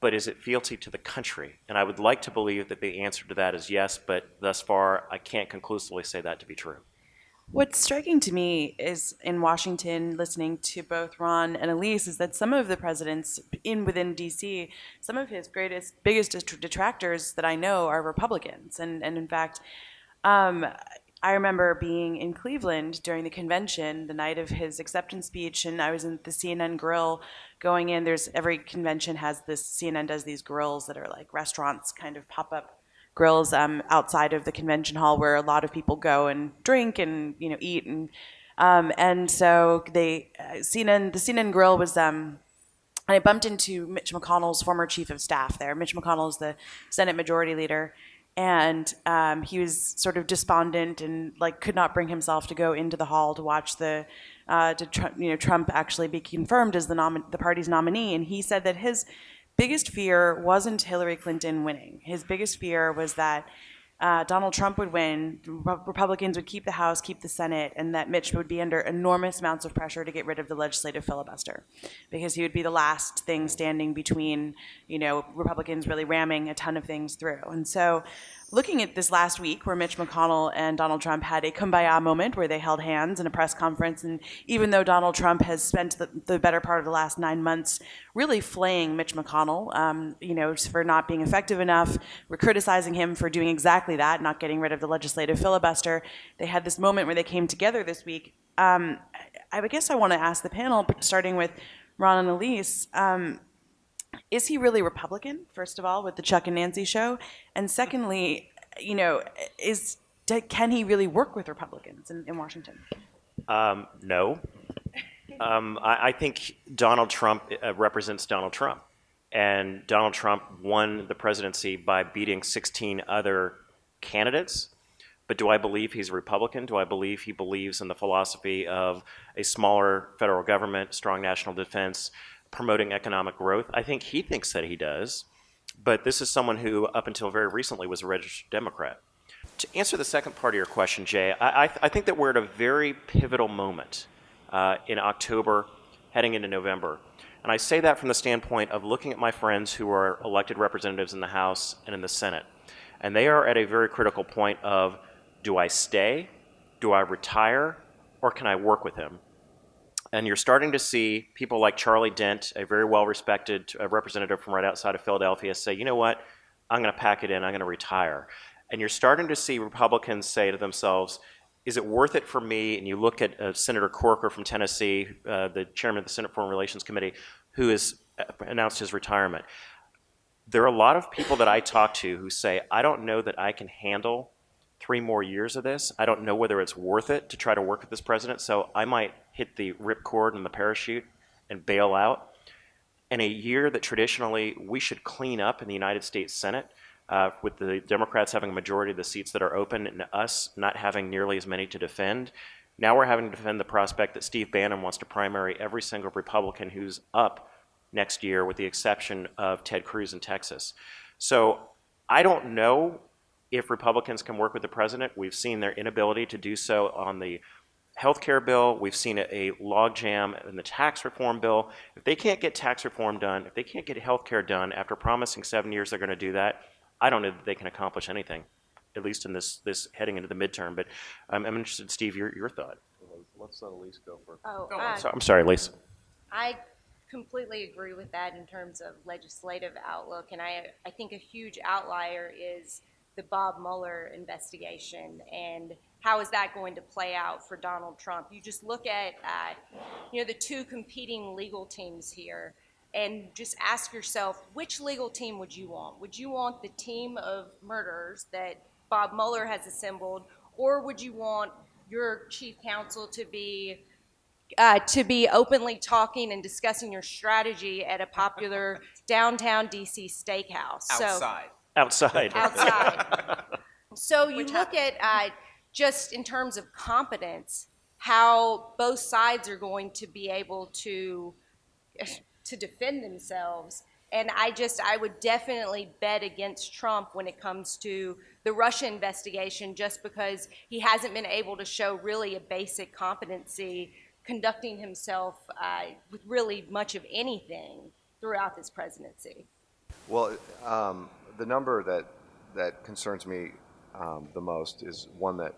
but is it fealty to the country? And I would like to believe that the answer to that is yes, but thus far I can't conclusively say that to be true. What's striking to me is in Washington, listening to both Ron and Elise, is that some of the presidents within D.C., some of his biggest detractors that I know are Republicans. And in fact, I remember being in Cleveland during the convention, the night of his acceptance speech, and I was in the CNN grill going in. Every convention has this, CNN does these grills that are like restaurants kind of pop up grills outside of the convention hall where a lot of people go and drink and eat and so the CNN grill was I bumped into Mitch McConnell's former chief of staff there. Mitch McConnell is the Senate Majority Leader, and he was sort of despondent and could not bring himself to go into the hall to watch Trump actually be confirmed as the party's nominee. And he said that his biggest fear wasn't Hillary Clinton winning. His biggest fear was that Donald Trump would win, Republicans would keep the House, keep the Senate, and that Mitch would be under enormous amounts of pressure to get rid of the legislative filibuster, because he would be the last thing standing between, Republicans really ramming a ton of things through. And so looking at this last week where Mitch McConnell and Donald Trump had a kumbaya moment where they held hands in a press conference, and even though Donald Trump has spent the better part of the last 9 months really flaying Mitch McConnell, for not being effective enough, we're criticizing him for doing exactly that, not getting rid of the legislative filibuster. They had this moment where they came together this week. I guess I want to ask the panel, starting with Ron and Elise, is he really Republican, first of all, with the Chuck and Nancy show? And secondly, can he really work with Republicans in Washington? No. I think Donald Trump represents Donald Trump. And Donald Trump won the presidency by beating 16 other candidates. But do I believe he's a Republican? Do I believe he believes in the philosophy of a smaller federal government, strong national defense, promoting economic growth? I think he thinks that he does. But this is someone who, up until very recently, was a registered Democrat. To answer the second part of your question, Jay, I think that we're at a very pivotal moment in October, heading into November. And I say that from the standpoint of looking at my friends who are elected representatives in the House and in the Senate. And they are at a very critical point of, do I stay, do I retire, or can I work with him? And you're starting to see people like Charlie Dent, a very well-respected representative from right outside of Philadelphia, say, you know what, I'm going to pack it in, I'm going to retire. And you're starting to see Republicans say to themselves, is it worth it for me? And you look at Senator Corker from Tennessee, the chairman of the Senate Foreign Relations Committee, who has announced his retirement. There are a lot of people that I talk to who say, I don't know that I can handle 3 more years of this. I don't know whether it's worth it to try to work with this president, so I might hit the ripcord and the parachute and bail out. In a year that traditionally we should clean up in the United States Senate, with the Democrats having a majority of the seats that are open and us not having nearly as many to defend, now we're having to defend the prospect that Steve Bannon wants to primary every single Republican who's up next year, with the exception of Ted Cruz in Texas. So I don't know if Republicans can work with the president. We've seen their inability to do so on the health care bill. We've seen a logjam in the tax reform bill. If they can't get tax reform done, if they can't get health care done after promising 7 years they're going to do that, I don't know that they can accomplish anything, at least in this heading into the midterm. But I'm interested, Steve, your thought. Let's let Elise go first. I'm sorry, Elise. I completely agree with that in terms of legislative outlook, and I think a huge outlier is the Bob Mueller investigation, and how is that going to play out for Donald Trump? You just look at the 2 competing legal teams here, and just ask yourself, which legal team would you want? Would you want the team of murderers that Bob Mueller has assembled, or would you want your chief counsel to be openly talking and discussing your strategy at a popular downtown DC steakhouse? Outside. So you look at just in terms of competence, how both sides are going to be able to defend themselves. And I would definitely bet against Trump when it comes to the Russia investigation, just because he hasn't been able to show really a basic competency conducting himself with really much of anything throughout this presidency. Well, the number that concerns me the most is one that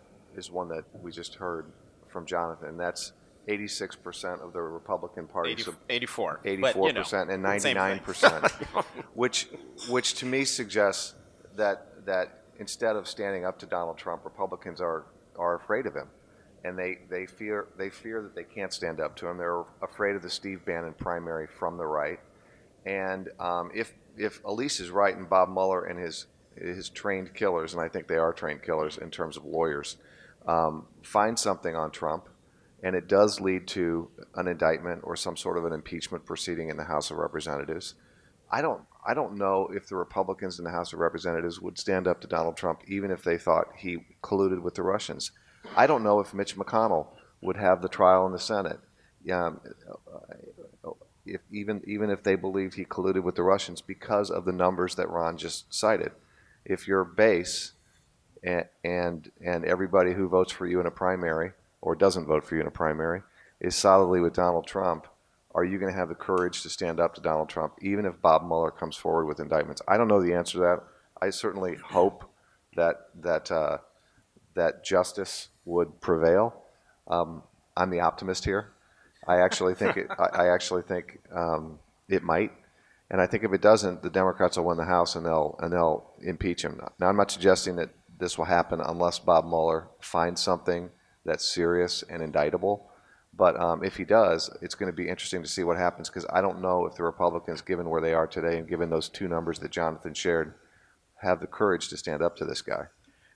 we just heard from Jonathan, and that's 86% of the Republican Party. 84%, and 99%, which to me suggests that instead of standing up to Donald Trump, Republicans are afraid of him, and they fear that they can't stand up to him. They're afraid of the Steve Bannon primary from the right, and if Elise is right and Bob Mueller and his trained killers, and I think they are trained killers in terms of lawyers, find something on Trump, and it does lead to an indictment or some sort of an impeachment proceeding in the House of Representatives, I don't know if the Republicans in the House of Representatives would stand up to Donald Trump even if they thought he colluded with the Russians. I don't know if Mitch McConnell would have the trial in the Senate, even if they believed he colluded with the Russians because of the numbers that Ron just cited. If your base and everybody who votes for you in a primary or doesn't vote for you in a primary is solidly with Donald Trump, are you going to have the courage to stand up to Donald Trump, even if Bob Mueller comes forward with indictments? I don't know the answer to that. I certainly hope that justice would prevail. I'm the optimist here. I actually think it might, and I think if it doesn't, the Democrats will win the House and they'll impeach him. Now, I'm not suggesting that this will happen unless Bob Mueller finds something that's serious and indictable. But if he does, it's going to be interesting to see what happens, because I don't know if the Republicans, given where they are today and given those two numbers that Jonathan shared, have the courage to stand up to this guy.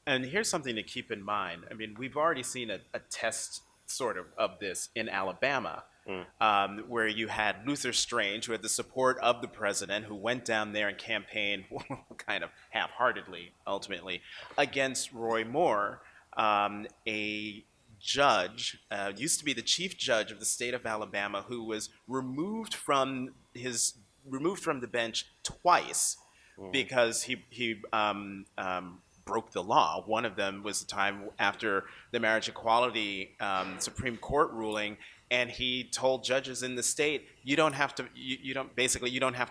And here's something to keep in mind. I mean, we've already seen a test sort of this in Alabama, where you had Luther Strange, who had the support of the president, who went down there and campaigned kind of half-heartedly, ultimately, against Roy Moore, a judge, used to be the chief judge of the state of Alabama, who was removed from the bench twice because he broke the law. One of them was the time after the marriage equality Supreme Court ruling, and he told judges in the state, you don't have to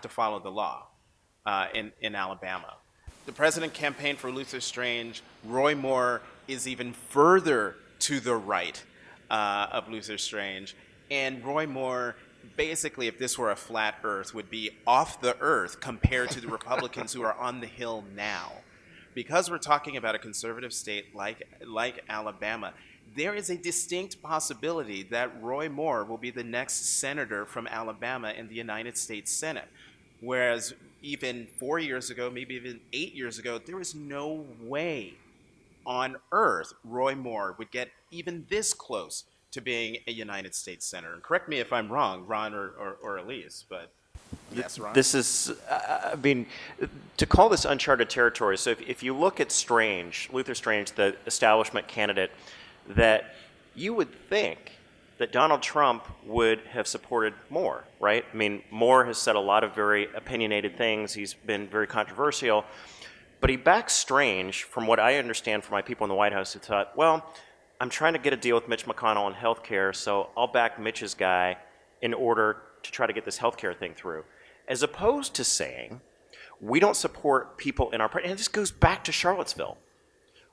follow the law in Alabama. The president campaigned for Luther Strange. Roy Moore is even further to the right of Luther Strange, and Roy Moore, basically, if this were a flat earth, would be off the earth compared to the Republicans who are on the Hill now. Because we're talking about a conservative state like Alabama, there is a distinct possibility that Roy Moore will be the next senator from Alabama in the United States Senate. Whereas even 4 years ago, maybe even 8 years ago, there was no way on earth Roy Moore would get even this close to being a United States senator. And correct me if I'm wrong, Ron or Elise, but yes, Ron? This is, I mean, to call this uncharted territory, so if you look at Strange, Luther Strange, the establishment candidate, that you would think that Donald Trump would have supported Moore, right? I mean, Moore has said a lot of very opinionated things. He's been very controversial. But he backs Strange, from what I understand from my people in the White House, who thought, well, I'm trying to get a deal with Mitch McConnell on health care, so I'll back Mitch's guy in order to try to get this health care thing through. As opposed to saying, we don't support people in our party, and this goes back to Charlottesville.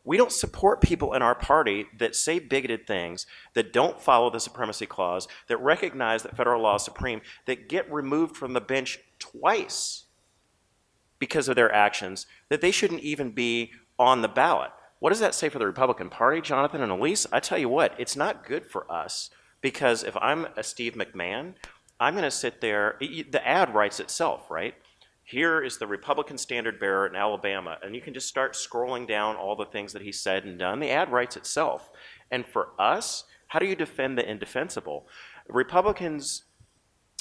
We don't support people in our party that say bigoted things, that don't follow the supremacy clause, that recognize that federal law is supreme, that get removed from the bench twice because of their actions, that they shouldn't even be on the ballot. What does that say for the Republican Party, Jonathan and Elise? I tell you what, it's not good for us, because if I'm a Steve McMahon, I'm going to sit there. The ad writes itself, right? Here is the Republican standard bearer in Alabama, and you can just start scrolling down all the things that he said and done. The ad writes itself. And for us, how do you defend the indefensible? Republicans,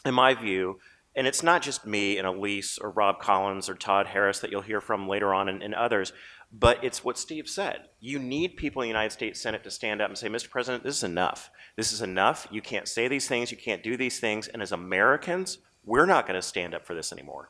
in my view, and it's not just me and Elise or Rob Collins or Todd Harris that you'll hear from later on and others, but it's what Steve said. You need people in the United States Senate to stand up and say, Mr. President, this is enough. This is enough. You can't say these things. You can't do these things. And as Americans, we're not going to stand up for this anymore.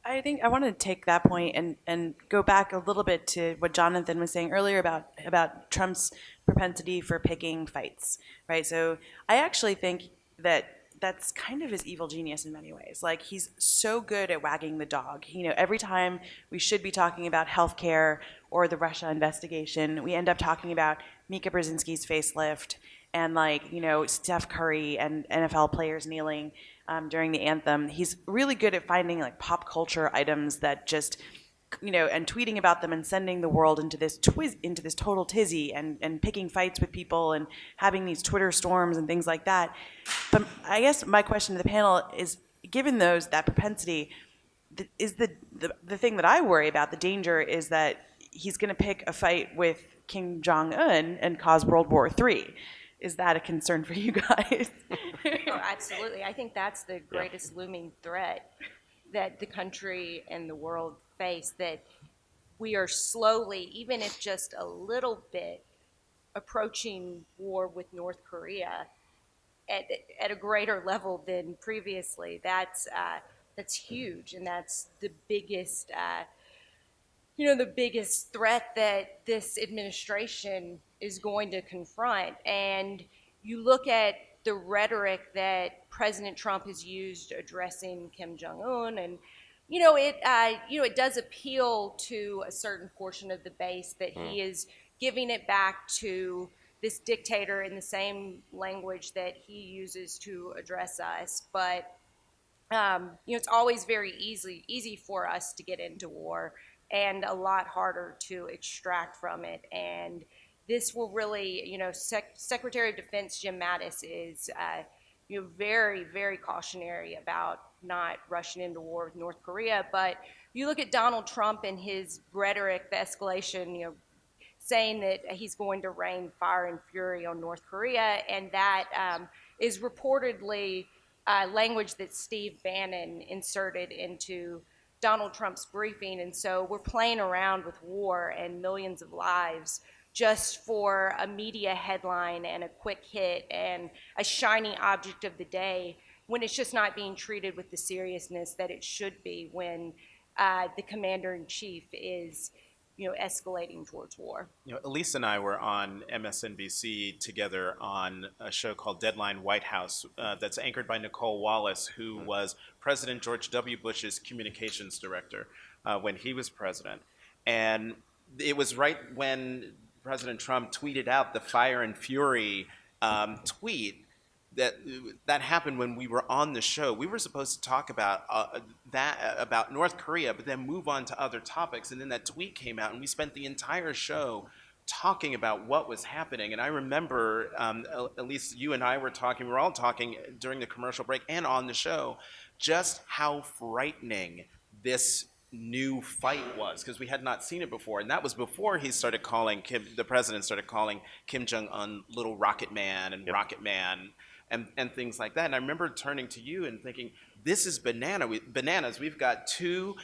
I think I want to take that point and go back a little bit to what Jonathan was saying earlier about Trump's propensity for picking fights, right? So I actually think that's kind of his evil genius in many ways. Like, he's so good at wagging the dog. Every time we should be talking about healthcare or the Russia investigation, we end up talking about Mika Brzezinski's facelift and Steph Curry and NFL players kneeling during the anthem. He's really good at finding pop culture items that just, and tweeting about them and sending the world into this total tizzy and picking fights with people and having these Twitter storms and things like that. But I guess my question to the panel is, given that propensity, the thing that I worry about, the danger, is that he's going to pick a fight with Kim Jong-un and cause World War III. Is that a concern for you guys? Oh, absolutely. I think that's the greatest looming threat that the country and the world face, that we are slowly, even if just a little bit, approaching war with North Korea at, at a greater level than previously. That's huge, and that's the biggest the biggest threat that this administration is going to confront. And you look at the rhetoric that President Trump has used addressing Kim Jong Un, and it does appeal to a certain portion of the base that he is giving it back to this dictator in the same language that he uses to address us. But it's always very easy for us to get into war, and a lot harder to extract from it. And this will really, Secretary of Defense Jim Mattis is, very, very cautionary about not rushing into war with North Korea. But you look at Donald Trump and his rhetoric, the escalation, saying that he's going to rain fire and fury on North Korea, and that is reportedly language that Steve Bannon inserted into Donald Trump's briefing. And so we're playing around with war and millions of lives just for a media headline and a quick hit and a shiny object of the day, when it's just not being treated with the seriousness that it should be when the commander-in-chief is escalating towards war. Elise and I were on MSNBC together on a show called Deadline White House that's anchored by Nicole Wallace, who was President George W. Bush's communications director when he was president. And it was right when President Trump tweeted out the fire and fury tweet that happened when we were on the show. We were supposed to talk about about North Korea, but then move on to other topics. And then that tweet came out, and we spent the entire show talking about what was happening. And I remember, at least you and I were talking, we were all talking during the commercial break and on the show, just how frightening this new fight was, because we had not seen it before. And that was before he started calling the president started calling Kim Jong-un Little Rocket Man and Rocket Man and things like that. And I remember turning to you and thinking, this is bananas. We've got two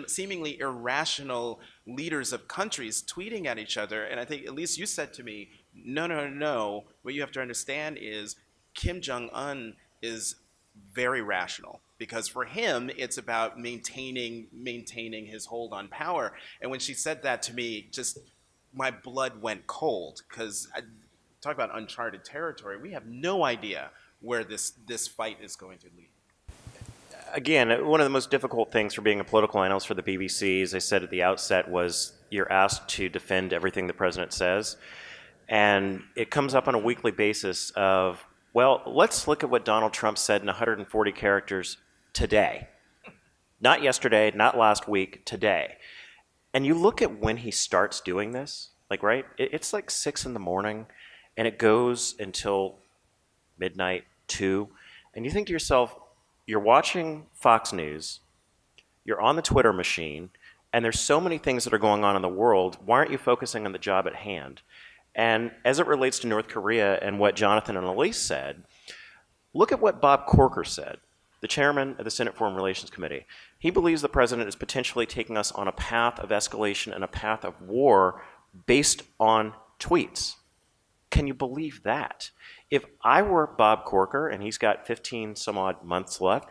seemingly irrational leaders of countries tweeting at each other. And I think, at least you said to me, no. What you have to understand is Kim Jong-un is very rational, because for him, it's about maintaining his hold on power. And when she said that to me, just my blood went cold, because talk about uncharted territory. We have no idea where this fight is going to lead. Again, one of the most difficult things for being a political analyst for the BBC, as I said at the outset, was you're asked to defend everything the president says. And it comes up on a weekly basis of, well, let's look at what Donald Trump said in 140 characters today. Not yesterday, not last week, today. And you look at when he starts doing this, right? It's like 6 a.m, and it goes until midnight, 2. And you think to yourself, you're watching Fox News, you're on the Twitter machine, and there's so many things that are going on in the world. Why aren't you focusing on the job at hand? And as it relates to North Korea and what Jonathan and Elise said, look at what Bob Corker said, the chairman of the Senate Foreign Relations Committee. He believes the president is potentially taking us on a path of escalation and a path of war based on tweets. Can you believe that? If I were Bob Corker, and he's got 15 some odd months left,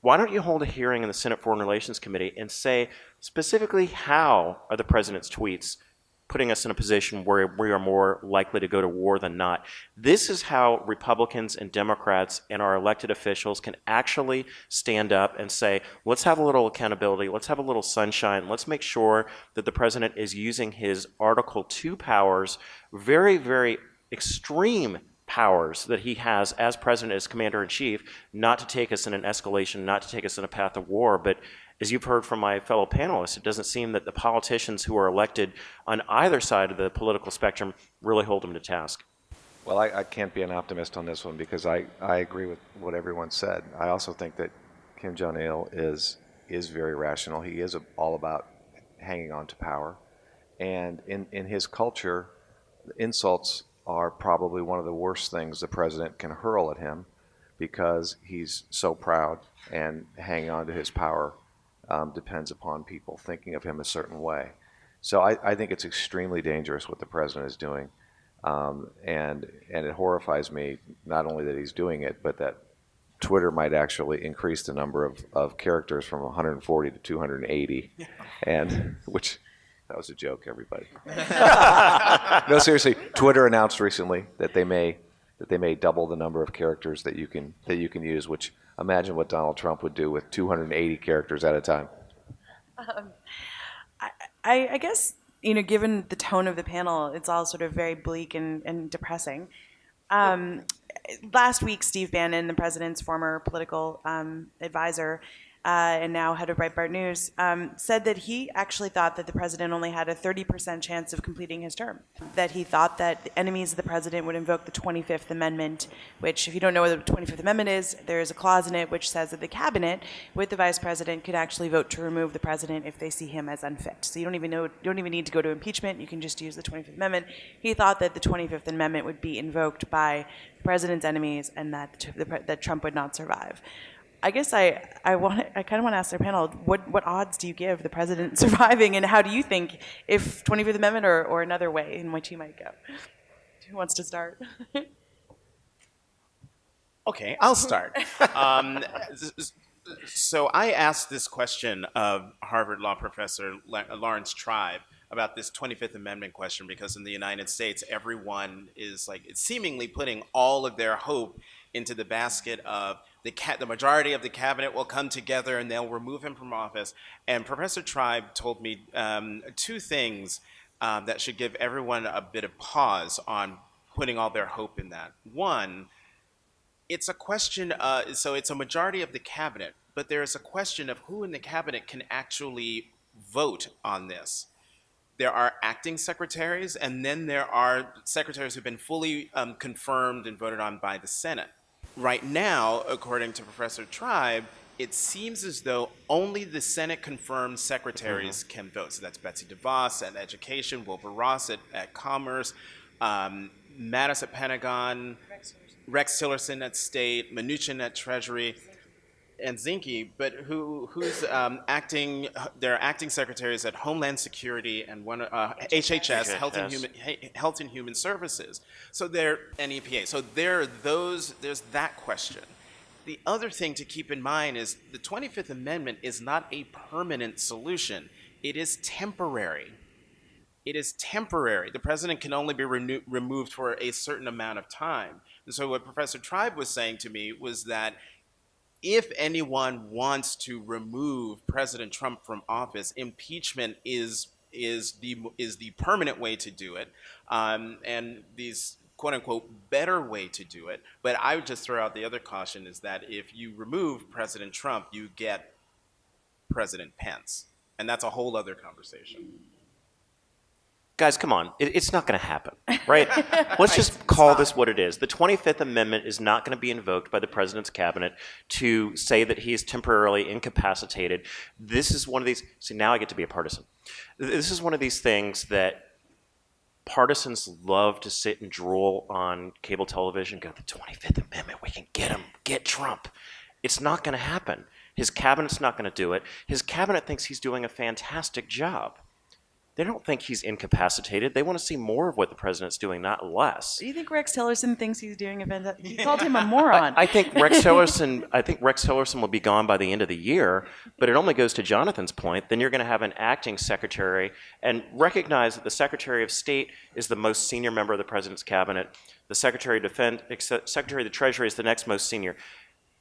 why don't you hold a hearing in the Senate Foreign Relations Committee and say specifically how are the president's tweets putting us in a position where we are more likely to go to war than not? This is how Republicans and Democrats and our elected officials can actually stand up and say, let's have a little accountability, let's have a little sunshine, let's make sure that the president is using his Article 2 powers, very, very extreme powers that he has as president, as commander-in-chief, not to take us in an escalation, not to take us in a path of war. But as you've heard from my fellow panelists, it doesn't seem that the politicians who are elected on either side of the political spectrum really hold him to task. Well, I can't be an optimist on this one, because I agree with what everyone said. I also think that Kim Jong-il is is very rational. He is all about hanging on to power. And in his culture, insults are probably one of the worst things the president can hurl at him because he's so proud and hanging on to his power depends upon people thinking of him a certain way. So I think it's extremely dangerous what the president is doing. And it horrifies me not only that he's doing it, but that Twitter might actually increase the number of characters from 140 to 280, and which that was a joke, everybody. No, seriously, Twitter announced recently that they may double the number of characters that you can use. Which imagine what Donald Trump would do with 280 characters at a time. I guess, given the tone of the panel, it's all sort of very bleak and depressing. Last week, Steve Bannon, the president's former political advisor and now head of Breitbart News, said that he actually thought that the president only had a 30% chance of completing his term. That he thought that the enemies of the president would invoke the 25th Amendment, which, if you don't know what the 25th Amendment is, there is a clause in it which says that the cabinet, with the vice president, could actually vote to remove the president if they see him as unfit. So you don't even need to go to impeachment. You can just use the 25th Amendment. He thought that the 25th Amendment would be invoked by the president's enemies and that Trump would not survive. I guess I kind of want to ask the panel, what odds do you give the president surviving, and how do you think, if 25th Amendment or another way in which he might go? Who wants to start? Okay, I'll start. So I asked this question of Harvard law professor Lawrence Tribe about this 25th Amendment question, because in the United States, everyone is seemingly putting all of their hope into the basket of the majority of the cabinet will come together and they'll remove him from office. And Professor Tribe told me two things that should give everyone a bit of pause on putting all their hope in that. One, it's a question, so it's a majority of the cabinet, but there is a question of who in the cabinet can actually vote on this. There are acting secretaries, and then there are secretaries who've been fully confirmed and voted on by the Senate. Right now, according to Professor Tribe, it seems as though only the Senate-confirmed secretaries can vote. So that's Betsy DeVos at Education, Wilbur Ross at Commerce, Mattis at Pentagon, Rex Tillerson at State, Mnuchin at Treasury, and Zinke, but who's acting? There are acting secretaries at Homeland Security and one HHS, Health and Human Services. So they're and EPA. So there are those. There's that question. The other thing to keep in mind is the 25th Amendment is not a permanent solution. It is temporary. It is temporary. The president can only be removed for a certain amount of time. And so what Professor Tribe was saying to me was that if anyone wants to remove President Trump from office, impeachment is the permanent way to do it, and these quote unquote better way to do it. But I would just throw out the other caution is that if you remove President Trump, you get President Pence, and that's a whole other conversation. Guys, come on. It's not going to happen, right? Let's just call this what it is. The 25th Amendment is not going to be invoked by the president's cabinet to say that he is temporarily incapacitated. This is one of these, see, now I get to be a partisan. This is one of these things that partisans love to sit and drool on cable television, go, the 25th Amendment, we can get him, get Trump. It's not going to happen. His cabinet's not going to do it. His cabinet thinks he's doing a fantastic job. They don't think he's incapacitated. They want to see more of what the president's doing, not less. Do you think Rex Tillerson thinks he's doing a fantastic? He called him a moron. I think Rex Tillerson will be gone by the end of the year, but it only goes to Jonathan's point. Then you're going to have an acting secretary, and recognize that the Secretary of State is the most senior member of the president's cabinet. The Secretary of the Treasury is the next most senior.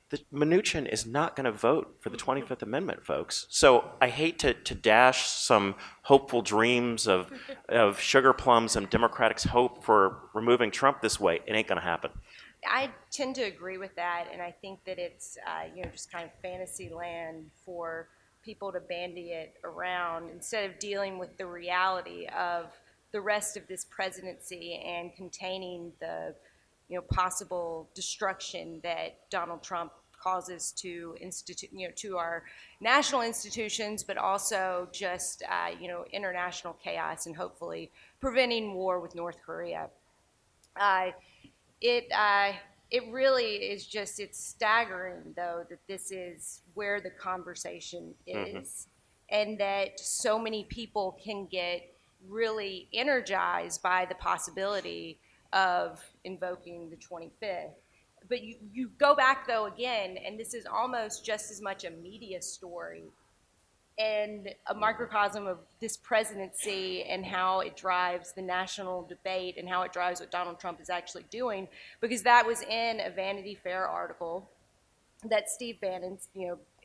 The Mnuchin is not going to vote for the 25th Amendment, folks. So I hate to dash some hopeful dreams of sugar plums and Democrats' hope for removing Trump this way. It ain't going to happen. I tend to agree with that, and I think that it's just kind of fantasy land for people to bandy it around instead of dealing with the reality of the rest of this presidency and containing the possible destruction that Donald Trump causes to to our national institutions, but also just international chaos and hopefully preventing war with North Korea. Uh, it it really is just, it's staggering though that this is where the conversation is, and that so many people can get really energized by the possibility of invoking the 25th. But you go back though again, and this is almost just as much a media story and a microcosm of this presidency and how it drives the national debate and how it drives what Donald Trump is actually doing, because that was in a Vanity Fair article that Steve Bannon,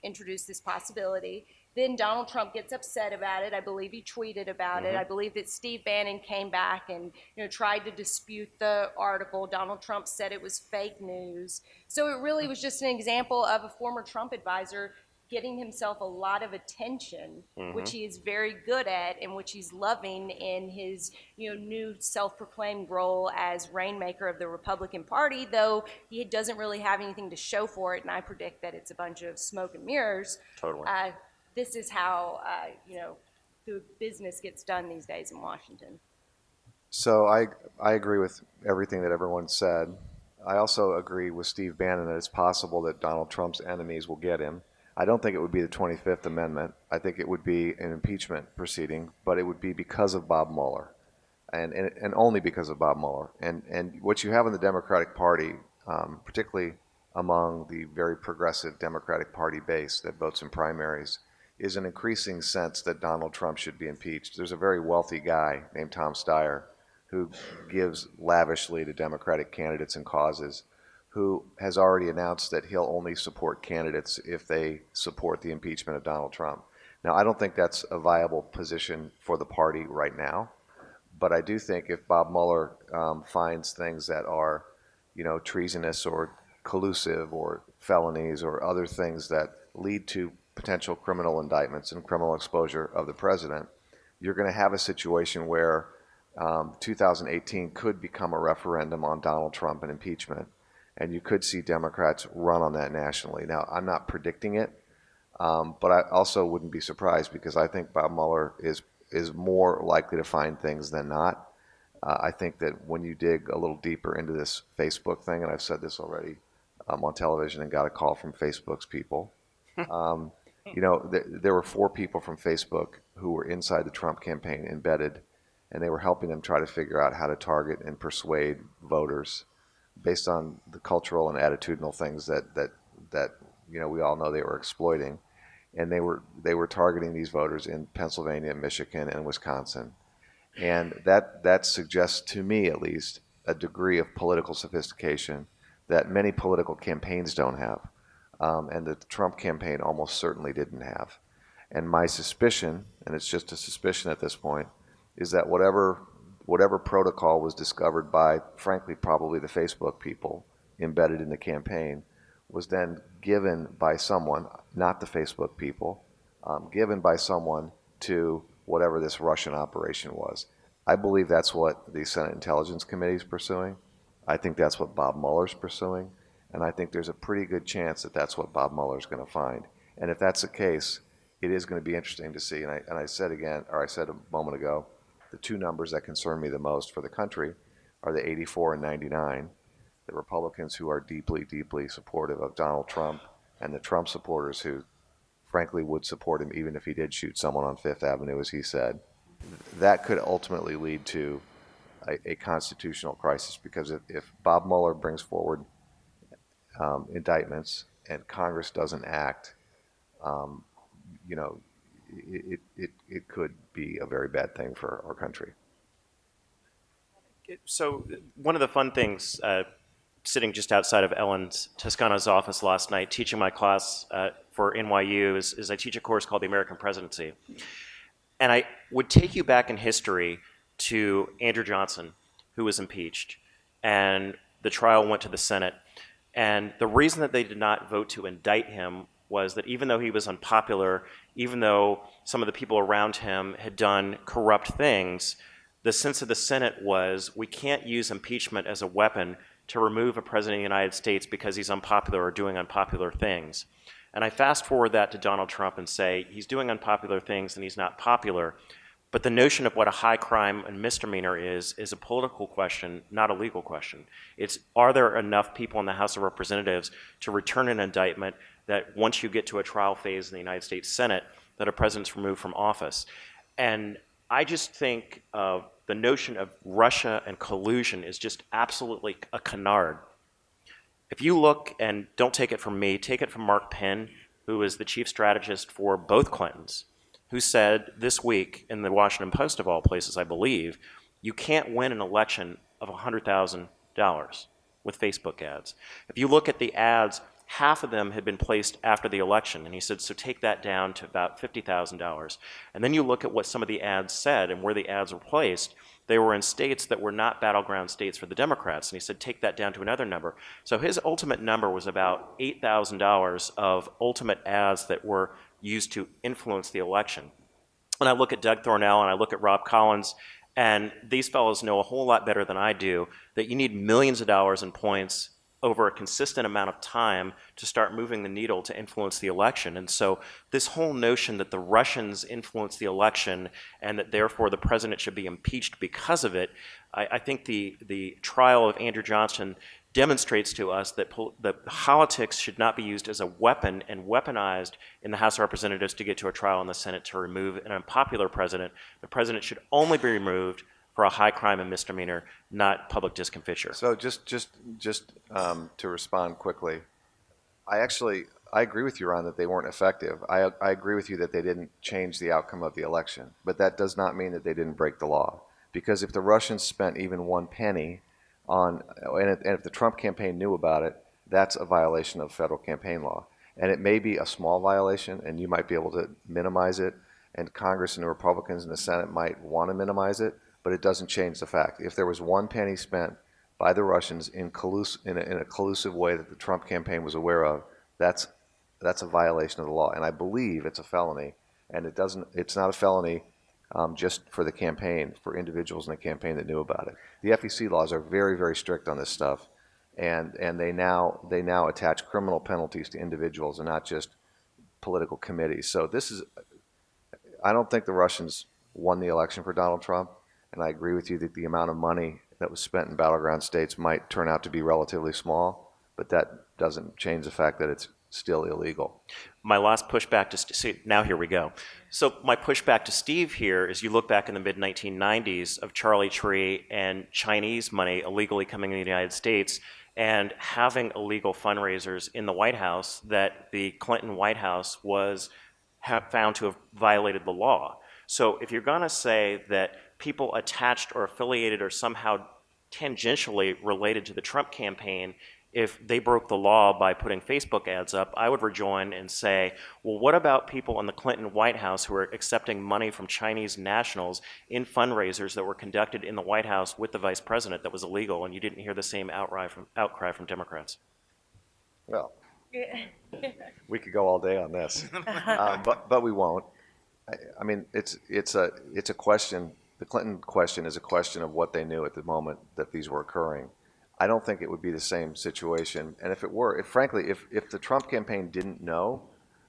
introduced this possibility. Then Donald Trump gets upset about it. I believe he tweeted about it. I believe that Steve Bannon came back and tried to dispute the article. Donald Trump said it was fake news. So it really was just an example of a former Trump advisor getting himself a lot of attention, which he is very good at and which he's loving in his new self-proclaimed role as rainmaker of the Republican Party, though he doesn't really have anything to show for it, and I predict that it's a bunch of smoke and mirrors. Totally. This is how the business gets done these days in Washington. So I agree with everything that everyone said. I also agree with Steve Bannon that it's possible that Donald Trump's enemies will get him. I don't think it would be the 25th Amendment. I think it would be an impeachment proceeding, but it would be because of Bob Mueller, and only because of Bob Mueller. And what you have in the Democratic Party, particularly among the very progressive Democratic Party base that votes in primaries, is an increasing sense that Donald Trump should be impeached. There's a very wealthy guy named Tom Steyer who gives lavishly to Democratic candidates and causes, who has already announced that he'll only support candidates if they support the impeachment of Donald Trump. Now, I don't think that's a viable position for the party right now, but I do think if Bob Mueller finds things that are, treasonous or collusive or felonies or other things that lead to potential criminal indictments and criminal exposure of the president, you're going to have a situation where 2018 could become a referendum on Donald Trump and impeachment. And you could see Democrats run on that nationally. Now, I'm not predicting it, but I also wouldn't be surprised because I think Bob Mueller is more likely to find things than not. I think that when you dig a little deeper into this Facebook thing, and I've said this already on television and got a call from Facebook's people, there were 4 people from Facebook who were inside the Trump campaign embedded, and they were helping them try to figure out how to target and persuade voters based on the cultural and attitudinal things that we all know they were exploiting, and they were targeting these voters in Pennsylvania, Michigan, and Wisconsin, and that suggests to me at least a degree of political sophistication that many political campaigns don't have, and that the Trump campaign almost certainly didn't have. And my suspicion, and it's just a suspicion at this point, is that whatever protocol was discovered by, frankly, probably the Facebook people embedded in the campaign, was then given by someone, not the Facebook people, given by someone to whatever this Russian operation was. I believe that's what the Senate Intelligence Committee is pursuing. I think that's what Bob Mueller's pursuing. And I think there's a pretty good chance that that's what Bob Mueller's going to find. And if that's the case, it is going to be interesting to see. And I said a moment ago, the 2 numbers that concern me the most for the country are the 84 and 99, the Republicans who are deeply, deeply supportive of Donald Trump, and the Trump supporters who, frankly, would support him even if he did shoot someone on Fifth Avenue, as he said. That could ultimately lead to a constitutional crisis, because if Bob Mueller brings forward indictments and Congress doesn't act, it could be a very bad thing for our country. So one of the fun things, sitting just outside of Ellyn's Toscano's office last night, teaching my class for NYU, is I teach a course called the American Presidency. And I would take you back in history to Andrew Johnson, who was impeached, and the trial went to the Senate. And the reason that they did not vote to indict him was that even though he was unpopular, even though some of the people around him had done corrupt things, the sense of the Senate was, we can't use impeachment as a weapon to remove a president of the United States because he's unpopular or doing unpopular things. And I fast forward that to Donald Trump and say he's doing unpopular things and he's not popular. But the notion of what a high crime and misdemeanor is a political question, not a legal question. It's, are there enough people in the House of Representatives to return an indictment that once you get to a trial phase in the United States Senate, that a president's removed from office? And I just think of the notion of Russia and collusion is just absolutely a canard. If you look, and don't take it from me, take it from Mark Penn, who is the chief strategist for both Clintons, who said this week in the Washington Post, of all places, I believe, you can't win an election of $100,000 with Facebook ads. If you look at the ads, half of them had been placed after the election. And he said, so take that down to about $50,000. And then you look at what some of the ads said and where the ads were placed. They were in states that were not battleground states for the Democrats. And he said, take that down to another number. So his ultimate number was about $8,000 of ultimate ads that were used to influence the election. And I look at Doug Thornell and I look at Rob Collins, and these fellows know a whole lot better than I do that you need millions of dollars in points over a consistent amount of time to start moving the needle to influence the election. And so this whole notion that the Russians influenced the election and that therefore the president should be impeached because of it, I think the trial of Andrew Johnson demonstrates to us that politics should not be used as a weapon and weaponized in the House of Representatives to get to a trial in the Senate to remove an unpopular president. The president should only be removed for a high crime and misdemeanor, not public discomfiture. So just to respond quickly, I agree with you, Ron, that they weren't effective. I agree with you that they didn't change the outcome of the election, but that does not mean that they didn't break the law. Because if the Russians spent even one penny on, and if the Trump campaign knew about it, that's a violation of federal campaign law. And it may be a small violation, and you might be able to minimize it, and Congress and the Republicans in the Senate might want to minimize it, but it doesn't change the fact. If there was one penny spent by the Russians in a collusive way that the Trump campaign was aware of, that's a violation of the law. And I believe it's a felony, and it's not a felony just for the campaign, for individuals in the campaign that knew about it. The FEC laws are very, very strict on this stuff, and they now attach criminal penalties to individuals and not just political committees. So I don't think the Russians won the election for Donald Trump, and I agree with you that the amount of money that was spent in battleground states might turn out to be relatively small, but that doesn't change the fact that it's still illegal. My last pushback to now here we go. So my pushback to Steve here is you look back in the mid-1990s of Charlie Tree and Chinese money illegally coming in the United States and having illegal fundraisers in the White House that the Clinton White House was found to have violated the law. So if you're going to say that people attached or affiliated or somehow tangentially related to the Trump campaign, if they broke the law by putting Facebook ads up, I would rejoin and say, well, what about people in the Clinton White House who are accepting money from Chinese nationals in fundraisers that were conducted in the White House with the vice president that was illegal, and you didn't hear the same outcry from Democrats? Well, we could go all day on this, but we won't. I mean, it's a question. The Clinton question is a question of what they knew at the moment that these were occurring. I don't think it would be the same situation. And if it were, frankly, if the Trump campaign didn't know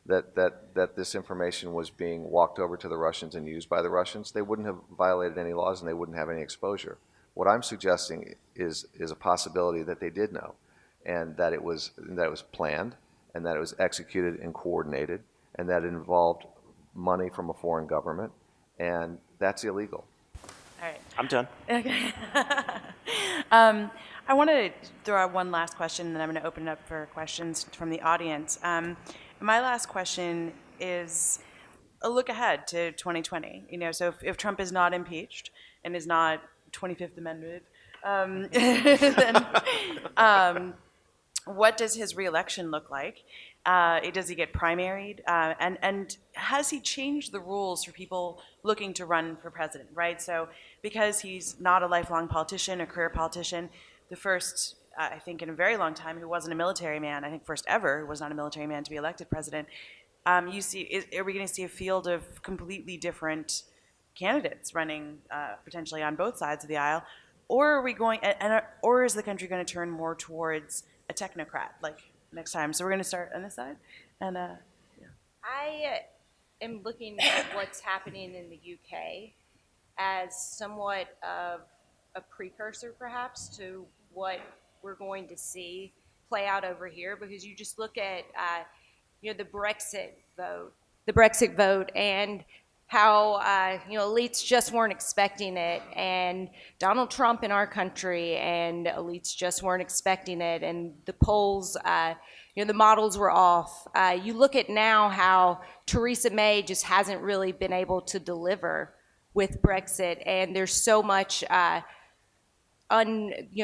that this information was being walked over to the Russians and used by the Russians, they wouldn't have violated any laws and they wouldn't have any exposure. What I'm suggesting is a possibility that they did know, and that it was planned, and that it was executed and coordinated, and that it involved money from a foreign government, and that's illegal. All right. I'm done. Okay. I want to throw out one last question, and then I'm going to open it up for questions from the audience. My last question is a look ahead to 2020. So if Trump is not impeached and is not 25th Amendment, then what does his reelection look like? Does he get primaried? And has he changed the rules for people looking to run for president, right? So because he's not a lifelong politician, a career politician, the first, I think in a very long time, who wasn't a military man, I think first ever who was not a military man to be elected president, are we going to see a field of completely different candidates running potentially on both sides of the aisle? or are we going, or is the country going to turn more towards a technocrat like next time? So we're going to start on this side, and I am looking at what's happening in the UK as somewhat of a precursor, perhaps, to what we're going to see play out over here. Because you just look at, the Brexit vote, and how elites just weren't expecting it, and Donald Trump in our country, and elites just weren't expecting it, and the polls, the models were off. You look at now how Theresa May just hasn't really been able to deliver with Brexit, and there's so much.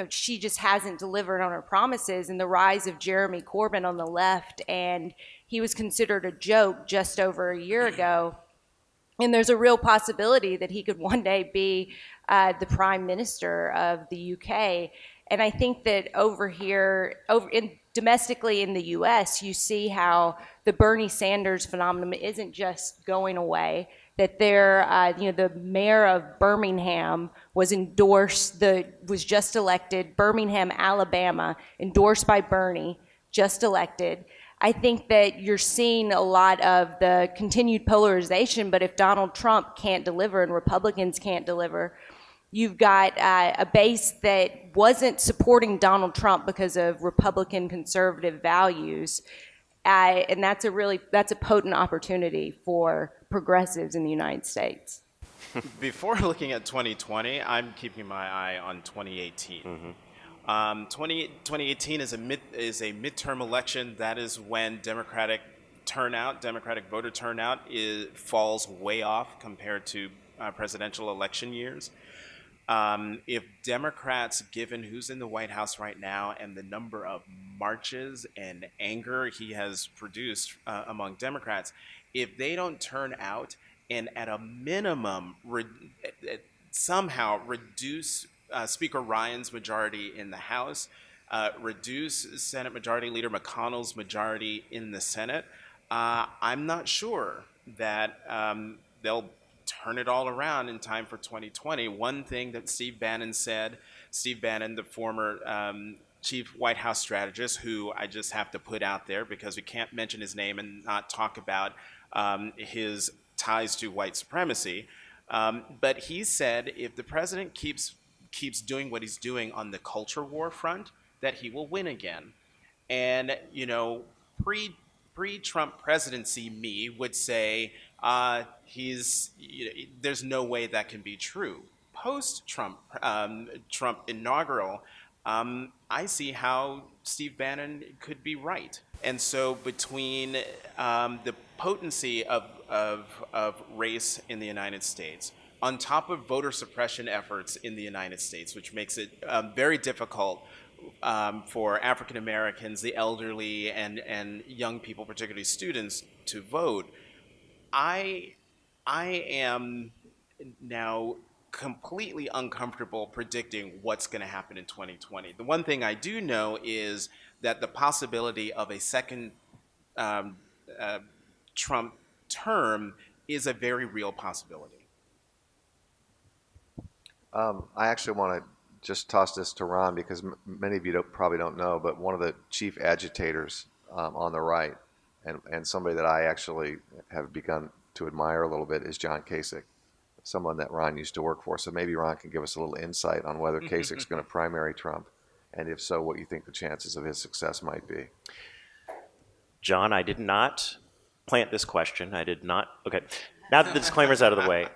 She just hasn't delivered on her promises, and the rise of Jeremy Corbyn on the left, and he was considered a joke just over a year ago. And there's a real possibility that he could one day be the prime minister of the UK. And I think that over here, domestically in the US, you see how the Bernie Sanders phenomenon isn't just going away. That the mayor of Birmingham was just elected, Birmingham, Alabama, endorsed by Bernie, just elected. I think that you're seeing a lot of the continued polarization, but if Donald Trump can't deliver and Republicans can't deliver, you've got a base that wasn't supporting Donald Trump because of Republican conservative values. And that's a potent opportunity for progressives in the United States. Before looking at 2020, I'm keeping my eye on 2018. Mm-hmm. 2018 is a midterm election. That is when Democratic voter turnout falls way off compared to presidential election years. If Democrats, given who's in the White House right now and the number of marches and anger he has produced among Democrats, if they don't turn out and at a minimum somehow reduce Speaker Ryan's majority in the House, reduce Senate Majority Leader McConnell's majority in the Senate, I'm not sure that they'll turn it all around in time for 2020. One thing that Steve Bannon, the former chief White House strategist, who I just have to put out there because we can't mention his name and not talk about his ties to white supremacy, but he said if the president keeps doing what he's doing on the culture war front, that he will win again. And pre-Trump presidency me would say there's no way that can be true. Post-Trump inaugural, I see how Steve Bannon could be right. And so between the potency of race in the United States, on top of voter suppression efforts in the United States, which makes it very difficult for African Americans, the elderly, and young people, particularly students, to vote, I am now completely uncomfortable predicting what's going to happen in 2020. The one thing I do know is that the possibility of a second Trump term is a very real possibility. I actually want to just toss this to Ron because many of you probably don't know, but one of the chief agitators on the right, and somebody that I actually have begun to admire a little bit, is John Kasich, someone that Ron used to work for. So maybe Ron can give us a little insight on whether Kasich's going to primary Trump, and if so, what you think the chances of his success might be. John, I did not plant this question. I did not. Okay, now that the disclaimer's out of the way.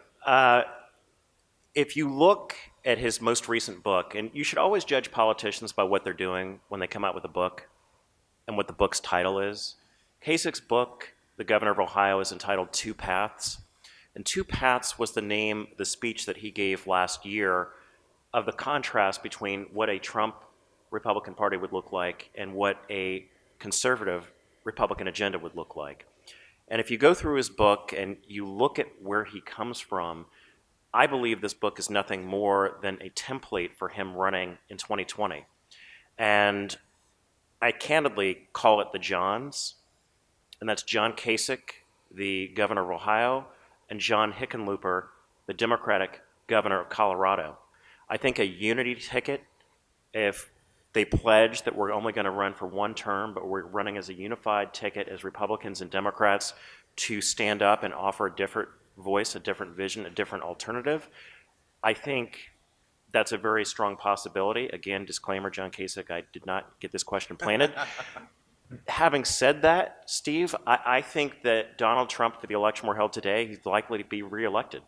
If you look at his most recent book, and you should always judge politicians by what they're doing when they come out with a book and what the book's title is. Kasich's book, The Governor of Ohio, is entitled Two Paths. And Two Paths was the name, the speech that he gave last year of the contrast between what a Trump Republican Party would look like and what a conservative Republican agenda would look like. And if you go through his book and you look at where he comes from, I believe this book is nothing more than a template for him running in 2020. And I candidly call it the Johns, and that's John Kasich, the governor of Ohio, and John Hickenlooper, the Democratic governor of Colorado. I think a unity ticket, if they pledge that we're only going to run for one term, but we're running as a unified ticket as Republicans and Democrats to stand up and offer a different voice, a different vision, a different alternative, I think that's a very strong possibility. Again, disclaimer, John Kasich, I did not get this question planted. Having said that, Steve, I think that Donald Trump, if the election were held today, he's likely to be reelected.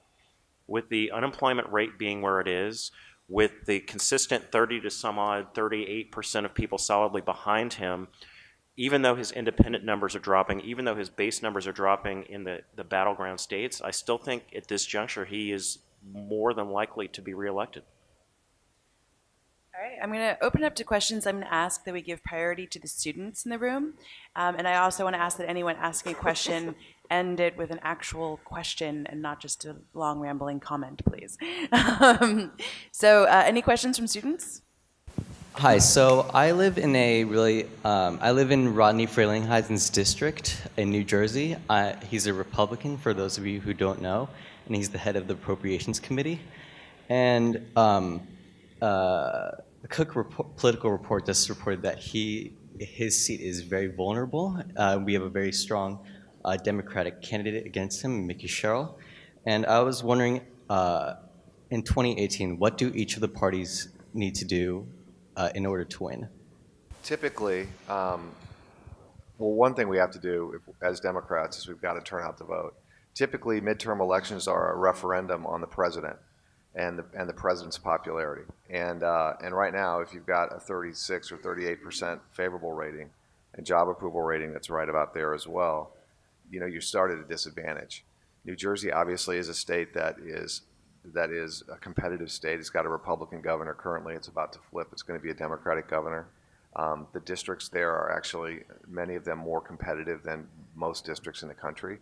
With the unemployment rate being where it is, with the consistent 30 to some odd 38% of people solidly behind him, even though his independent numbers are dropping, even though his base numbers are dropping in the battleground states, I still think at this juncture he is more than likely to be reelected. All right, I'm going to open up to questions. I'm going to ask that we give priority to the students in the room. And I also want to ask that anyone asking a question end it with an actual question and not just a long rambling comment, please. Any questions from students? Hi, so I live in I live in Rodney Frelinghuysen's district in New Jersey. He's a Republican, for those of you who don't know, and he's the head of the Appropriations Committee. And the Cook Political Report just reported that his seat is very vulnerable. We have a very strong Democratic candidate against him, Mickey Sherrill. And I was wondering, in 2018, what do each of the parties need to do in order to win? Typically, one thing we have to do as Democrats is we've got to turn out to vote. Typically, midterm elections are a referendum on the president and the president's popularity. And right now, if you've got a 36 or 38% favorable rating and job approval rating that's right about there as well, you start at a disadvantage. New Jersey obviously is a state that is a competitive state. It's got a Republican governor currently. It's about to flip. It's going to be a Democratic governor. The districts there are actually, many of them, more competitive than most districts in the country.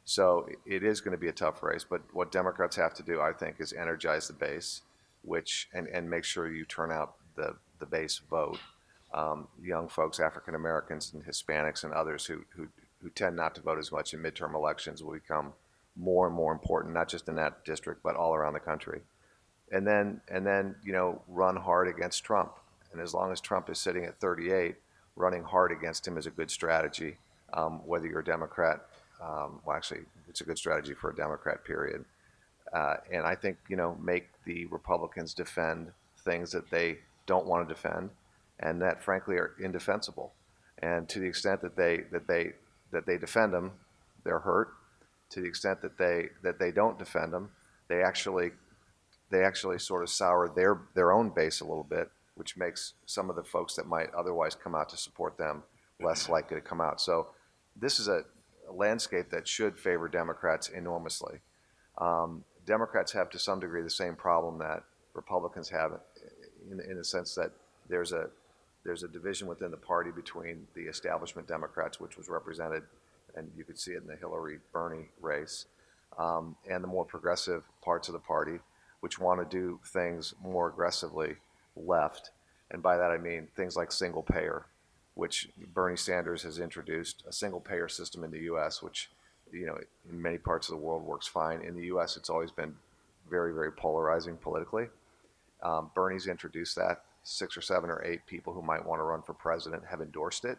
So it is going to be a tough race. But what Democrats have to do, I think, is energize the base, and make sure you turn out the base vote. Young folks, African Americans and Hispanics and others who tend not to vote as much in midterm elections will become more and more important, not just in that district, but all around the country. And then run hard against Trump. And as long as Trump is sitting at 38, running hard against him is a good strategy, whether you're a Democrat. Actually, it's a good strategy for a Democrat, period. And I think, make the Republicans defend things that they don't want to defend and that, frankly, are indefensible. And to the extent that they defend them, they're hurt. To the extent that they don't defend them, they actually sort of sour their own base a little bit, which makes some of the folks that might otherwise come out to support them less likely to come out. So this is a landscape that should favor Democrats enormously. Democrats have to some degree the same problem that Republicans have, in the sense that there's a division within the party between the establishment Democrats, which was represented, and you could see it in the Hillary-Bernie race, and the more progressive parts of the party, which want to do things more aggressively left. And by that I mean things like single payer, which Bernie Sanders has introduced, a single payer system in the U.S., which in many parts of the world works fine. In the U.S., it's always been very, very polarizing politically. Bernie's introduced that. 6 or 7 or 8 people who might want to run for president have endorsed it.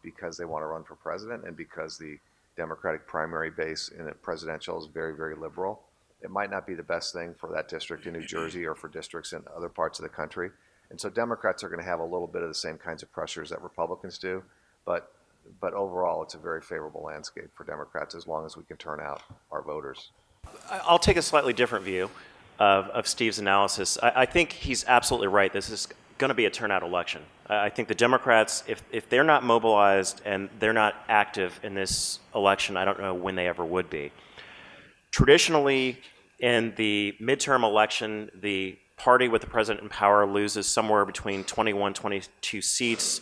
Because they want to run for president and because the Democratic primary base in a presidential is very, very liberal. It might not be the best thing for that district in New Jersey or for districts in other parts of the country. And so Democrats are going to have a little bit of the same kinds of pressures that Republicans do. But overall, it's a very favorable landscape for Democrats as long as we can turn out our voters. I'll take a slightly different view of Steve's analysis. I think he's absolutely right. This is going to be a turnout election. I think the Democrats, if they're not mobilized and they're not active in this election, I don't know when they ever would be. Traditionally, in the midterm election, the party with the president in power loses somewhere between 21, 22 seats.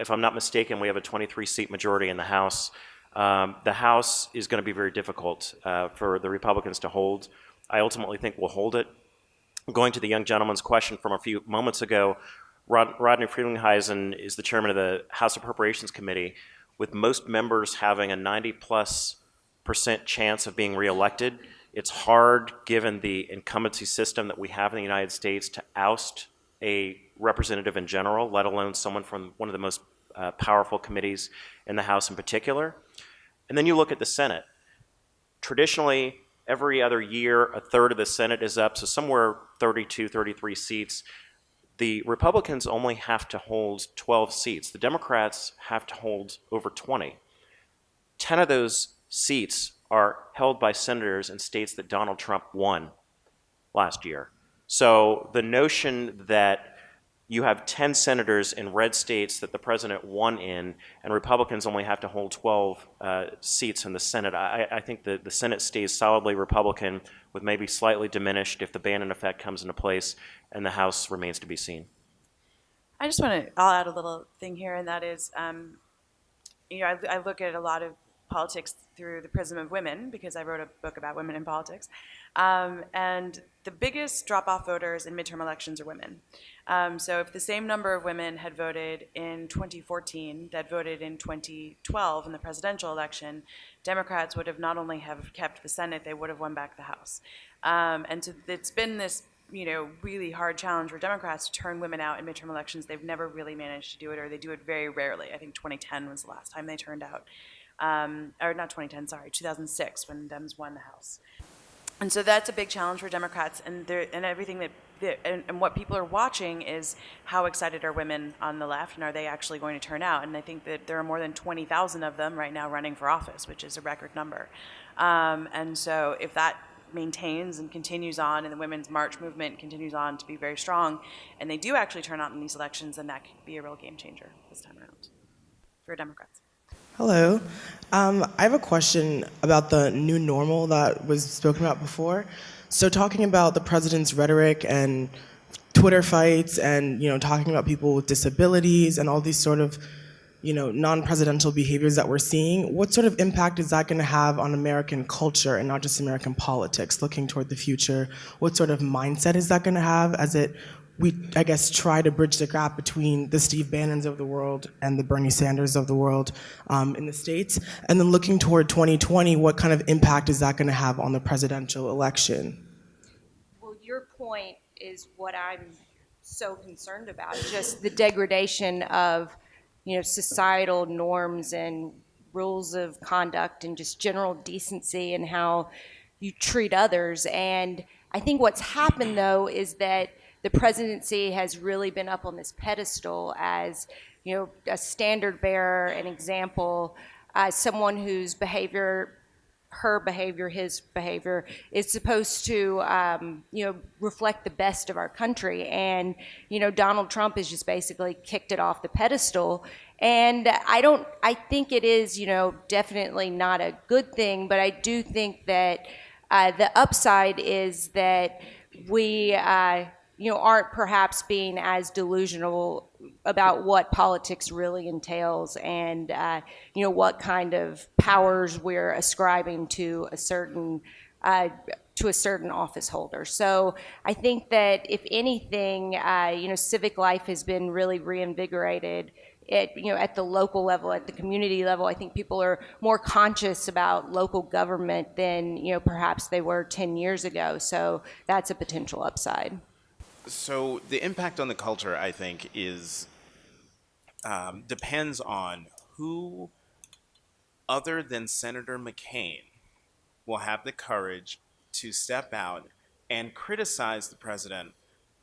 If I'm not mistaken, we have a 23-seat majority in the House. The House is going to be very difficult for the Republicans to hold. I ultimately think we'll hold it. Going to the young gentleman's question from a few moments ago, Rodney Frelinghuysen is the chairman of the House Appropriations Committee, with most members having a 90+% chance of being reelected. It's hard, given the incumbency system that we have in the United States, to oust a representative in general, let alone someone from one of the most powerful committees in the House in particular. And then you look at the Senate. Traditionally, every other year, a third of the Senate is up, so somewhere 32, 33 seats. The Republicans only have to hold 12 seats. The Democrats have to hold over 20. 10 of those seats are held by senators in states that Donald Trump won last year. So the notion that you have 10 senators in red states that the president won in, and Republicans only have to hold 12 seats in the Senate, I think that the Senate stays solidly Republican, with maybe slightly diminished if the Bannon effect comes into place, and the House remains to be seen. I'll add a little thing here, and that is, I look at a lot of politics through the prism of women, because I wrote a book about women in politics. And the biggest drop-off voters in midterm elections are women. So if the same number of women had voted in 2014 that voted in 2012 in the presidential election, Democrats would have not only have kept the Senate, they would have won back the House. And so it's been this really hard challenge for Democrats to turn women out in midterm elections. They've never really managed to do it, or they do it very rarely. I think 2010 was the last time they turned out. Or not 2010, sorry, 2006, when Dems won the House. And so that's a big challenge for Democrats, and everything and what people are watching is how excited are women on the left, and are they actually going to turn out? And I think that there are more than 20,000 of them right now running for office, which is a record number. And so if that maintains and continues on, and the women's march movement continues on to be very strong, and they do actually turn out in these elections, then that could be a real game changer this time around for Democrats. Hello. I have a question about the new normal that was spoken about before. So talking about the president's rhetoric and Twitter fights and, talking about people with disabilities and all these sort of, non-presidential behaviors that we're seeing, what sort of impact is that going to have on American culture and not just American politics, looking toward the future? What sort of mindset is that going to have as we try to bridge the gap between the Steve Bannons of the world and the Bernie Sanders of the world in the States? And then looking toward 2020, what kind of impact is that going to have on the presidential election? Well, your point is what I'm so concerned about, just the degradation of, societal norms and rules of conduct and just general decency and how you treat others. And I think what's happened, though, is that the presidency has really been up on this pedestal as, a standard bearer, an example, as someone whose behavior, her behavior, his behavior is supposed to, reflect the best of our country. And, Donald Trump has just basically kicked it off the pedestal. And I think it is, definitely not a good thing, but I do think that the upside is that we, aren't perhaps being as delusional about what politics really entails and, what kind of powers we're ascribing to a certain office holder. So I think that if anything, civic life has been really reinvigorated at the local level, at the community level. I think people are more conscious about local government than, perhaps they were 10 years ago. So that's a potential upside. So the impact on the culture, I think, is depends on who, other than Senator McCain, will have the courage to step out and criticize the president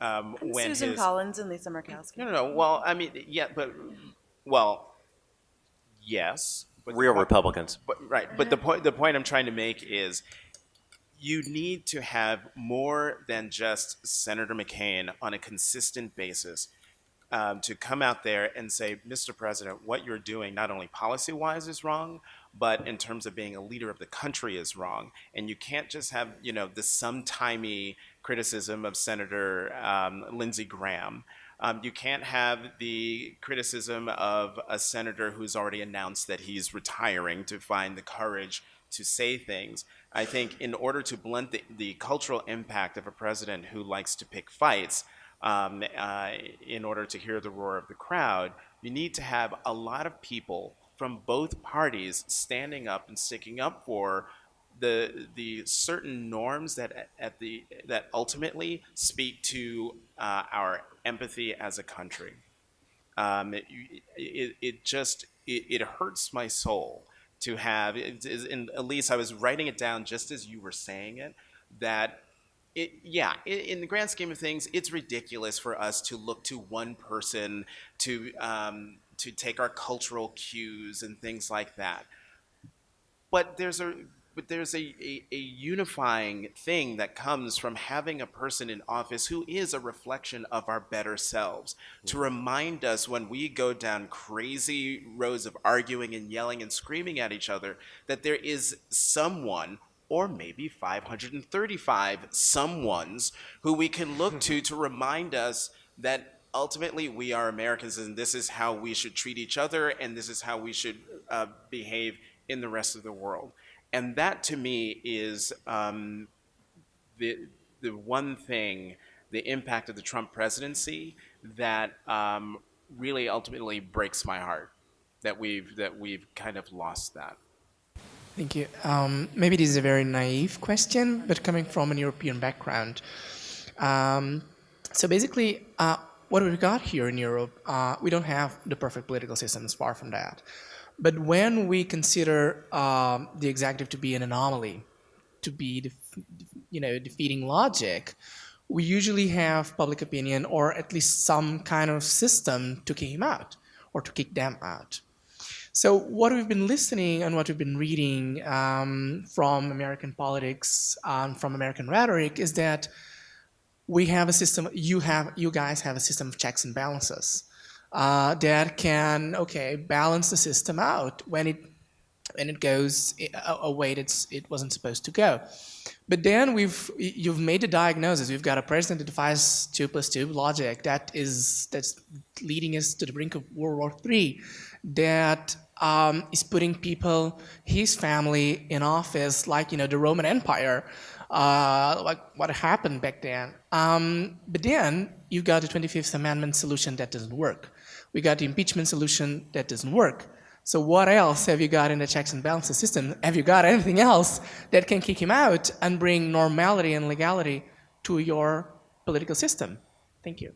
when Susan Collins and Lisa Murkowski. No. Well, I mean, yeah, yes. But Real Republicans. But the point I'm trying to make is, you need to have more than just Senator McCain on a consistent basis to come out there and say, Mr. President, what you're doing, not only policy-wise is wrong, but in terms of being a leader of the country is wrong. And you can't just have, the sometimey criticism of Senator Lindsey Graham. You can't have the criticism of a senator who's already announced that he's retiring to find the courage to say things. I think in order to blunt the cultural impact of a president who likes to pick fights, in order to hear the roar of the crowd, you need to have a lot of people from both parties standing up and sticking up for the certain norms that that ultimately speak to our empathy as a country. It hurts my soul to have. And Elise, I was writing it down just as you were saying it. That in the grand scheme of things, it's ridiculous for us to look to one person to take our cultural cues and things like that. But there's a unifying thing that comes from having a person in office who is a reflection of our better selves, to remind us when we go down crazy roads of arguing and yelling and screaming at each other that there is someone, or maybe 535 someones, who we can look to remind us that ultimately we are Americans and this is how we should treat each other and this is how we should behave in the rest of the world. And that to me is the one thing, the impact of the Trump presidency that really ultimately breaks my heart, that we've kind of lost that. Thank you. Maybe this is a very naive question, but coming from an European background. So basically, what we've got here in Europe, we don't have the perfect political systems, far from that. But when we consider the executive to be an anomaly, to be defeating logic, we usually have public opinion or at least some kind of system to kick him out or to kick them out. So what we've been listening and what we've been reading from American politics, from American rhetoric, is that we have a system. You guys have a system of checks and balances that can balance the system out when it goes a way that it wasn't supposed to go. But then you've made a diagnosis. We've got a president that defies 2 + 2 logic that's leading us to the brink of World War III. That is putting people, his family, in office like the Roman Empire, like what happened back then. But then you've got the 25th Amendment solution that doesn't work. We got the impeachment solution that doesn't work. So what else have you got in the checks and balances system? Have you got anything else that can kick him out and bring normality and legality to your political system? Thank you.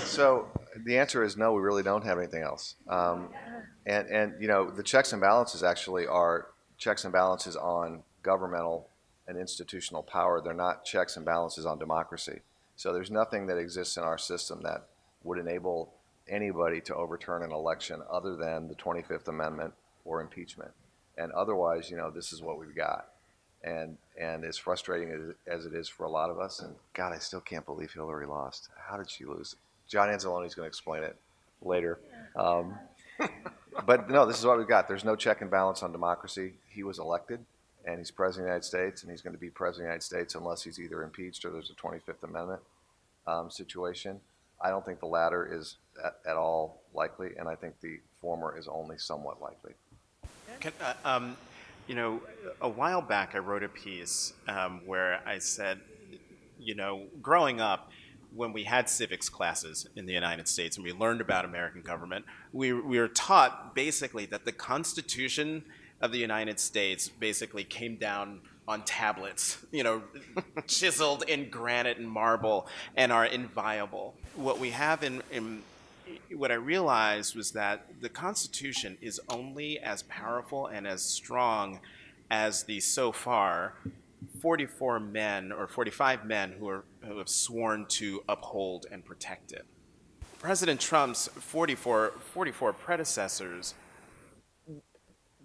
So the answer is no, we really don't have anything else. And the checks and balances actually are checks and balances on governmental and institutional power. They're not checks and balances on democracy. So there's nothing that exists in our system that would enable anybody to overturn an election other than the 25th Amendment or impeachment. And otherwise, this is what we've got. And as frustrating as it is for a lot of us, and God, I still can't believe Hillary lost. How did she lose? John Anzalone's going to explain it later. But no, this is what we've got. There's no check and balance on democracy. He was elected, and he's president of the United States, and he's going to be president of the United States unless he's either impeached or there's a 25th Amendment situation. I don't think the latter is at all likely, and I think the former is only somewhat likely. A while back I wrote a piece where I said, growing up, when we had civics classes in the United States and we learned about American government, we were taught basically that the Constitution of the United States basically came down on tablets, chiseled in granite and marble, and are inviolable. What we have what I realized was that the Constitution is only as powerful and as strong as the so far 44 men or 45 men who have sworn to uphold and protect it. President Trump's 44 predecessors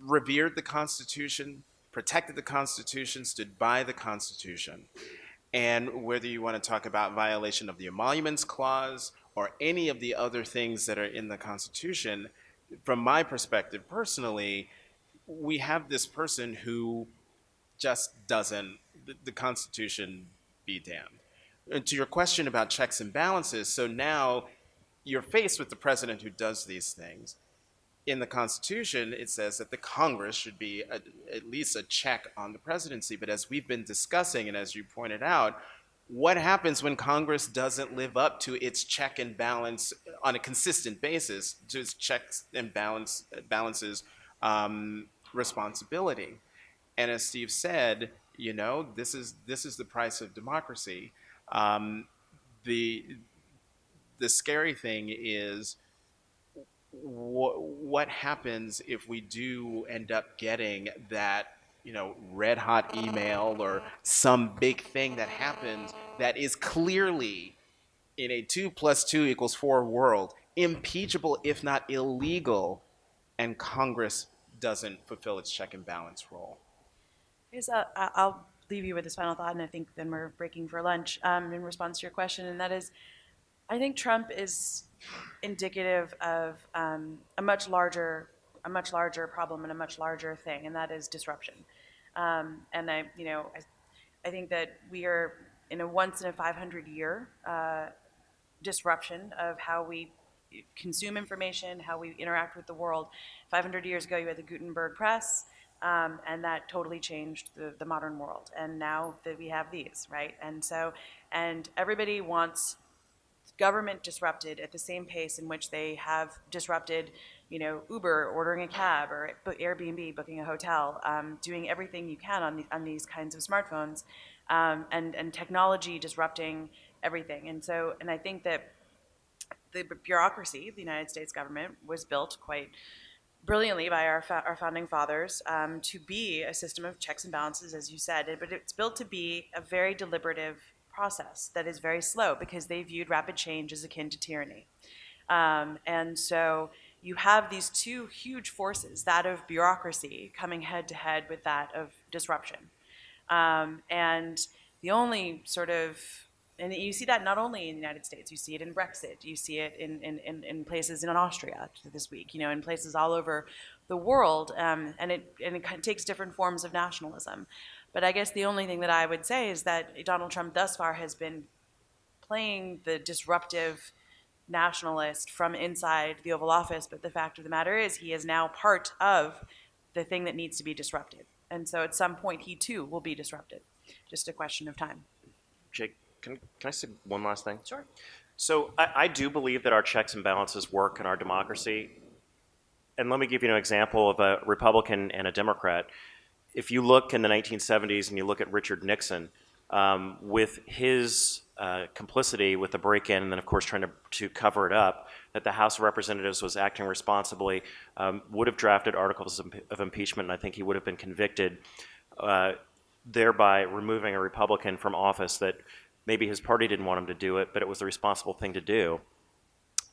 revered the Constitution, protected the Constitution, stood by the Constitution. And whether you want to talk about violation of the Emoluments Clause or any of the other things that are in the Constitution, from my perspective personally, we have this person who just doesn't, the Constitution be damned. And to your question about checks and balances, so now you're faced with the president who does these things. In the Constitution, it says that the Congress should be at least a check on the presidency. But as we've been discussing, and as you pointed out, what happens when Congress doesn't live up to its check and balance on a consistent basis, to its checks and balances responsibility. And as Steve said, you know, this is the price of democracy. The scary thing is what happens if we do end up getting that, you know, red hot email or some big thing that happens that is clearly in a 2 + 2 = 4 world impeachable, if not illegal, and Congress doesn't fulfill its check and balance role. I'll leave you with this final thought, and I think then we're breaking for lunch in response to your question, and that is, I think Trump is indicative of a much larger problem and a much larger thing, and that is disruption. And I think that we are in a once in a 500 year disruption of how we consume information, how we interact with the world. 500 years ago, you had the Gutenberg press, and that totally changed the modern world. And now that we have these, right? And everybody wants government disrupted at the same pace in which they have disrupted, you know, Uber, ordering a cab, or Airbnb, booking a hotel, doing everything you can on these kinds of smartphones, and technology disrupting everything. And I think that the bureaucracy of the United States government was built quite brilliantly by our founding fathers to be a system of checks and balances, as you said, but it's built to be a very deliberative process that is very slow because they viewed rapid change as akin to tyranny. And so you have these two huge forces, that of bureaucracy coming head to head with that of disruption. And the only sort of, and you see that not only in the United States, you see it in Brexit, you see it in places in Austria this week, you know, in places all over the world, and it takes different forms of nationalism. But I guess the only thing that I would say is that Donald Trump thus far has been playing the disruptive nationalist from inside the Oval Office, but the fact of the matter is he is now part of the thing that needs to be disrupted. And so at some point he too will be disrupted. Just a question of time. Jake, can I say one last thing? Sure. So I do believe that our checks and balances work in our democracy. And let me give you an example of a Republican and a Democrat. If you look in the 1970s and you look at Richard Nixon, with his complicity with the break-in and then, of course, trying to cover it up, that the House of Representatives was acting responsibly, would have drafted articles of impeachment, and I think he would have been convicted, thereby removing a Republican from office that maybe his party didn't want him to do it, but it was the responsible thing to do.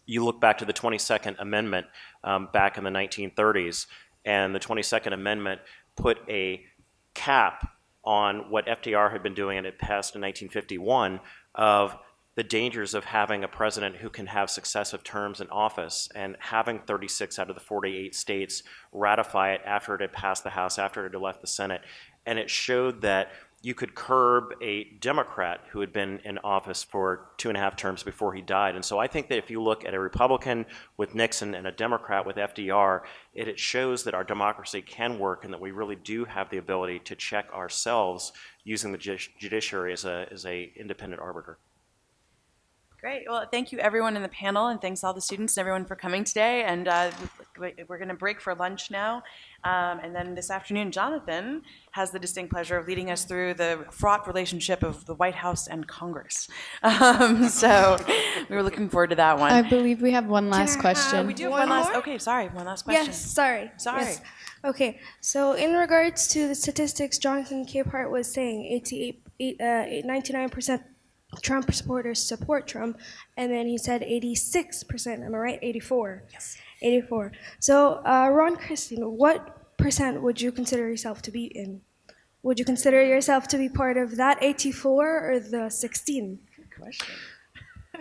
You look back to the 22nd Amendment back in the 1930s, and the 22nd Amendment put a cap on what FDR had been doing, and it passed in 1951, of the dangers of having a president who can have successive terms in office, and having 36 out of the 48 states ratify it after it had passed the House, after it had left the Senate. And it showed that you could curb a Democrat who had been in office for 2.5 terms before he died. And so I think that if you look at a Republican with Nixon and a Democrat with FDR, it shows that our democracy can work and that we really do have the ability to check ourselves using the judiciary as a independent arbiter. Great. Well, thank you everyone in the panel, and thanks all the students and everyone for coming today. And we're going to break for lunch now. And then this afternoon, Jonathan has the distinct pleasure of leading us through the fraught relationship of the White House and Congress. So we were looking forward to that one. I believe we have one last question. We do have one last. Okay, sorry, one last question. Yes, sorry. Yes. Okay, so in regards to the statistics, Jonathan Capehart was saying 99% Trump supporters support Trump, and then he said 86%, am I right? 84? Yes. 84. So, Ron Christie, what percent would you consider yourself to be in? Would you consider yourself to be part of that 84 or the 16? Good question.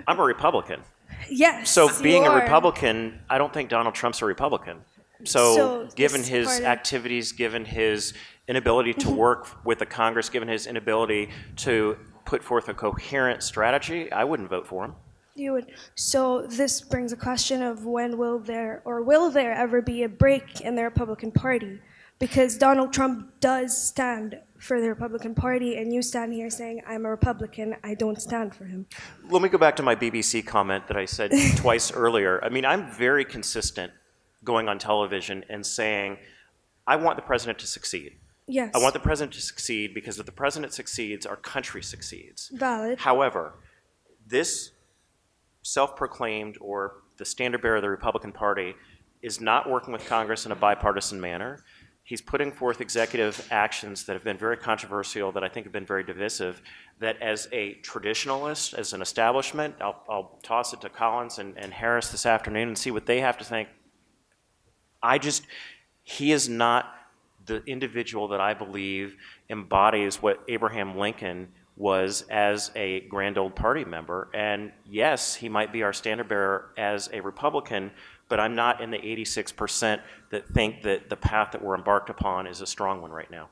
I'm a Republican. Yes. So being a are. Republican, I don't think Donald Trump's a Republican. So given his activities, given his inability to work with the Congress, given his inability to put forth a coherent strategy, I wouldn't vote for him. You would. So this brings a question of when will there ever be a break in the Republican Party? Because Donald Trump does stand for the Republican Party, and you stand here saying, I'm a Republican, I don't stand for him. Let me go back to my BBC comment that I said twice earlier. I mean, I'm very consistent going on television and saying I want the president to succeed. Yes. I want the president to succeed because if the president succeeds, our country succeeds. Valid. However, this self-proclaimed or the standard bearer of the Republican Party is not working with Congress in a bipartisan manner. He's putting forth executive actions that have been very controversial, that I think have been very divisive, that as a traditionalist, as an establishment, I'll toss it to Collins and Harris this afternoon and see what they have to think. He is not the individual that I believe embodies what Abraham Lincoln was as a grand old party member. And yes, he might be our standard bearer as a Republican, but I'm not in the 86% that think that the path that we're embarked upon is a strong one right now.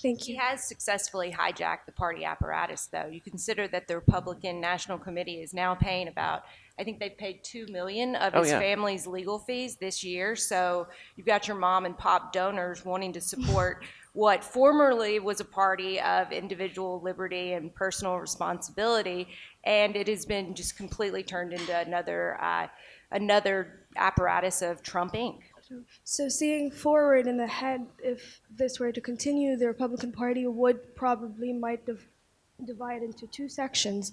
Thank you. He has successfully hijacked the party apparatus, though. You consider that the Republican National Committee is now paying about, I think they've paid $2 million of his family's legal fees this year. So you've got your mom and pop donors wanting to support what formerly was a party of individual liberty and personal responsibility, and it has been just completely turned into another apparatus of Trump Inc. So seeing forward in the head, if this were to continue, the Republican Party might divide into two sections.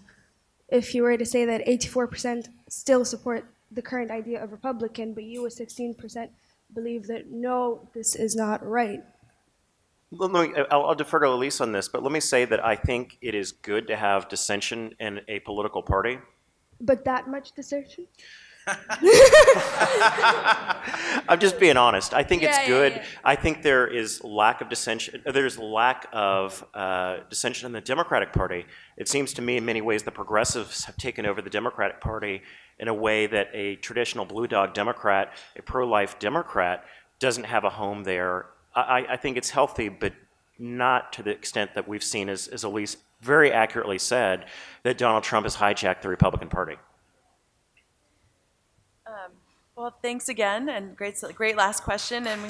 If you were to say that 84% still support the current idea of Republican, but you with 16% believe that no, this is not right. I'll defer to Elise on this, but let me say that I think it is good to have dissension in a political party. But that much dissension? I'm just being honest. I think it's good. I think there is lack of dissension. There's lack of dissension in the Democratic Party. It seems to me in many ways the progressives have taken over the Democratic Party in a way that a traditional blue dog Democrat, a pro-life Democrat, doesn't have a home there. I think it's healthy, but not to the extent that we've seen, as Elise very accurately said, that Donald Trump has hijacked the Republican Party. Well, thanks again, and great last question. And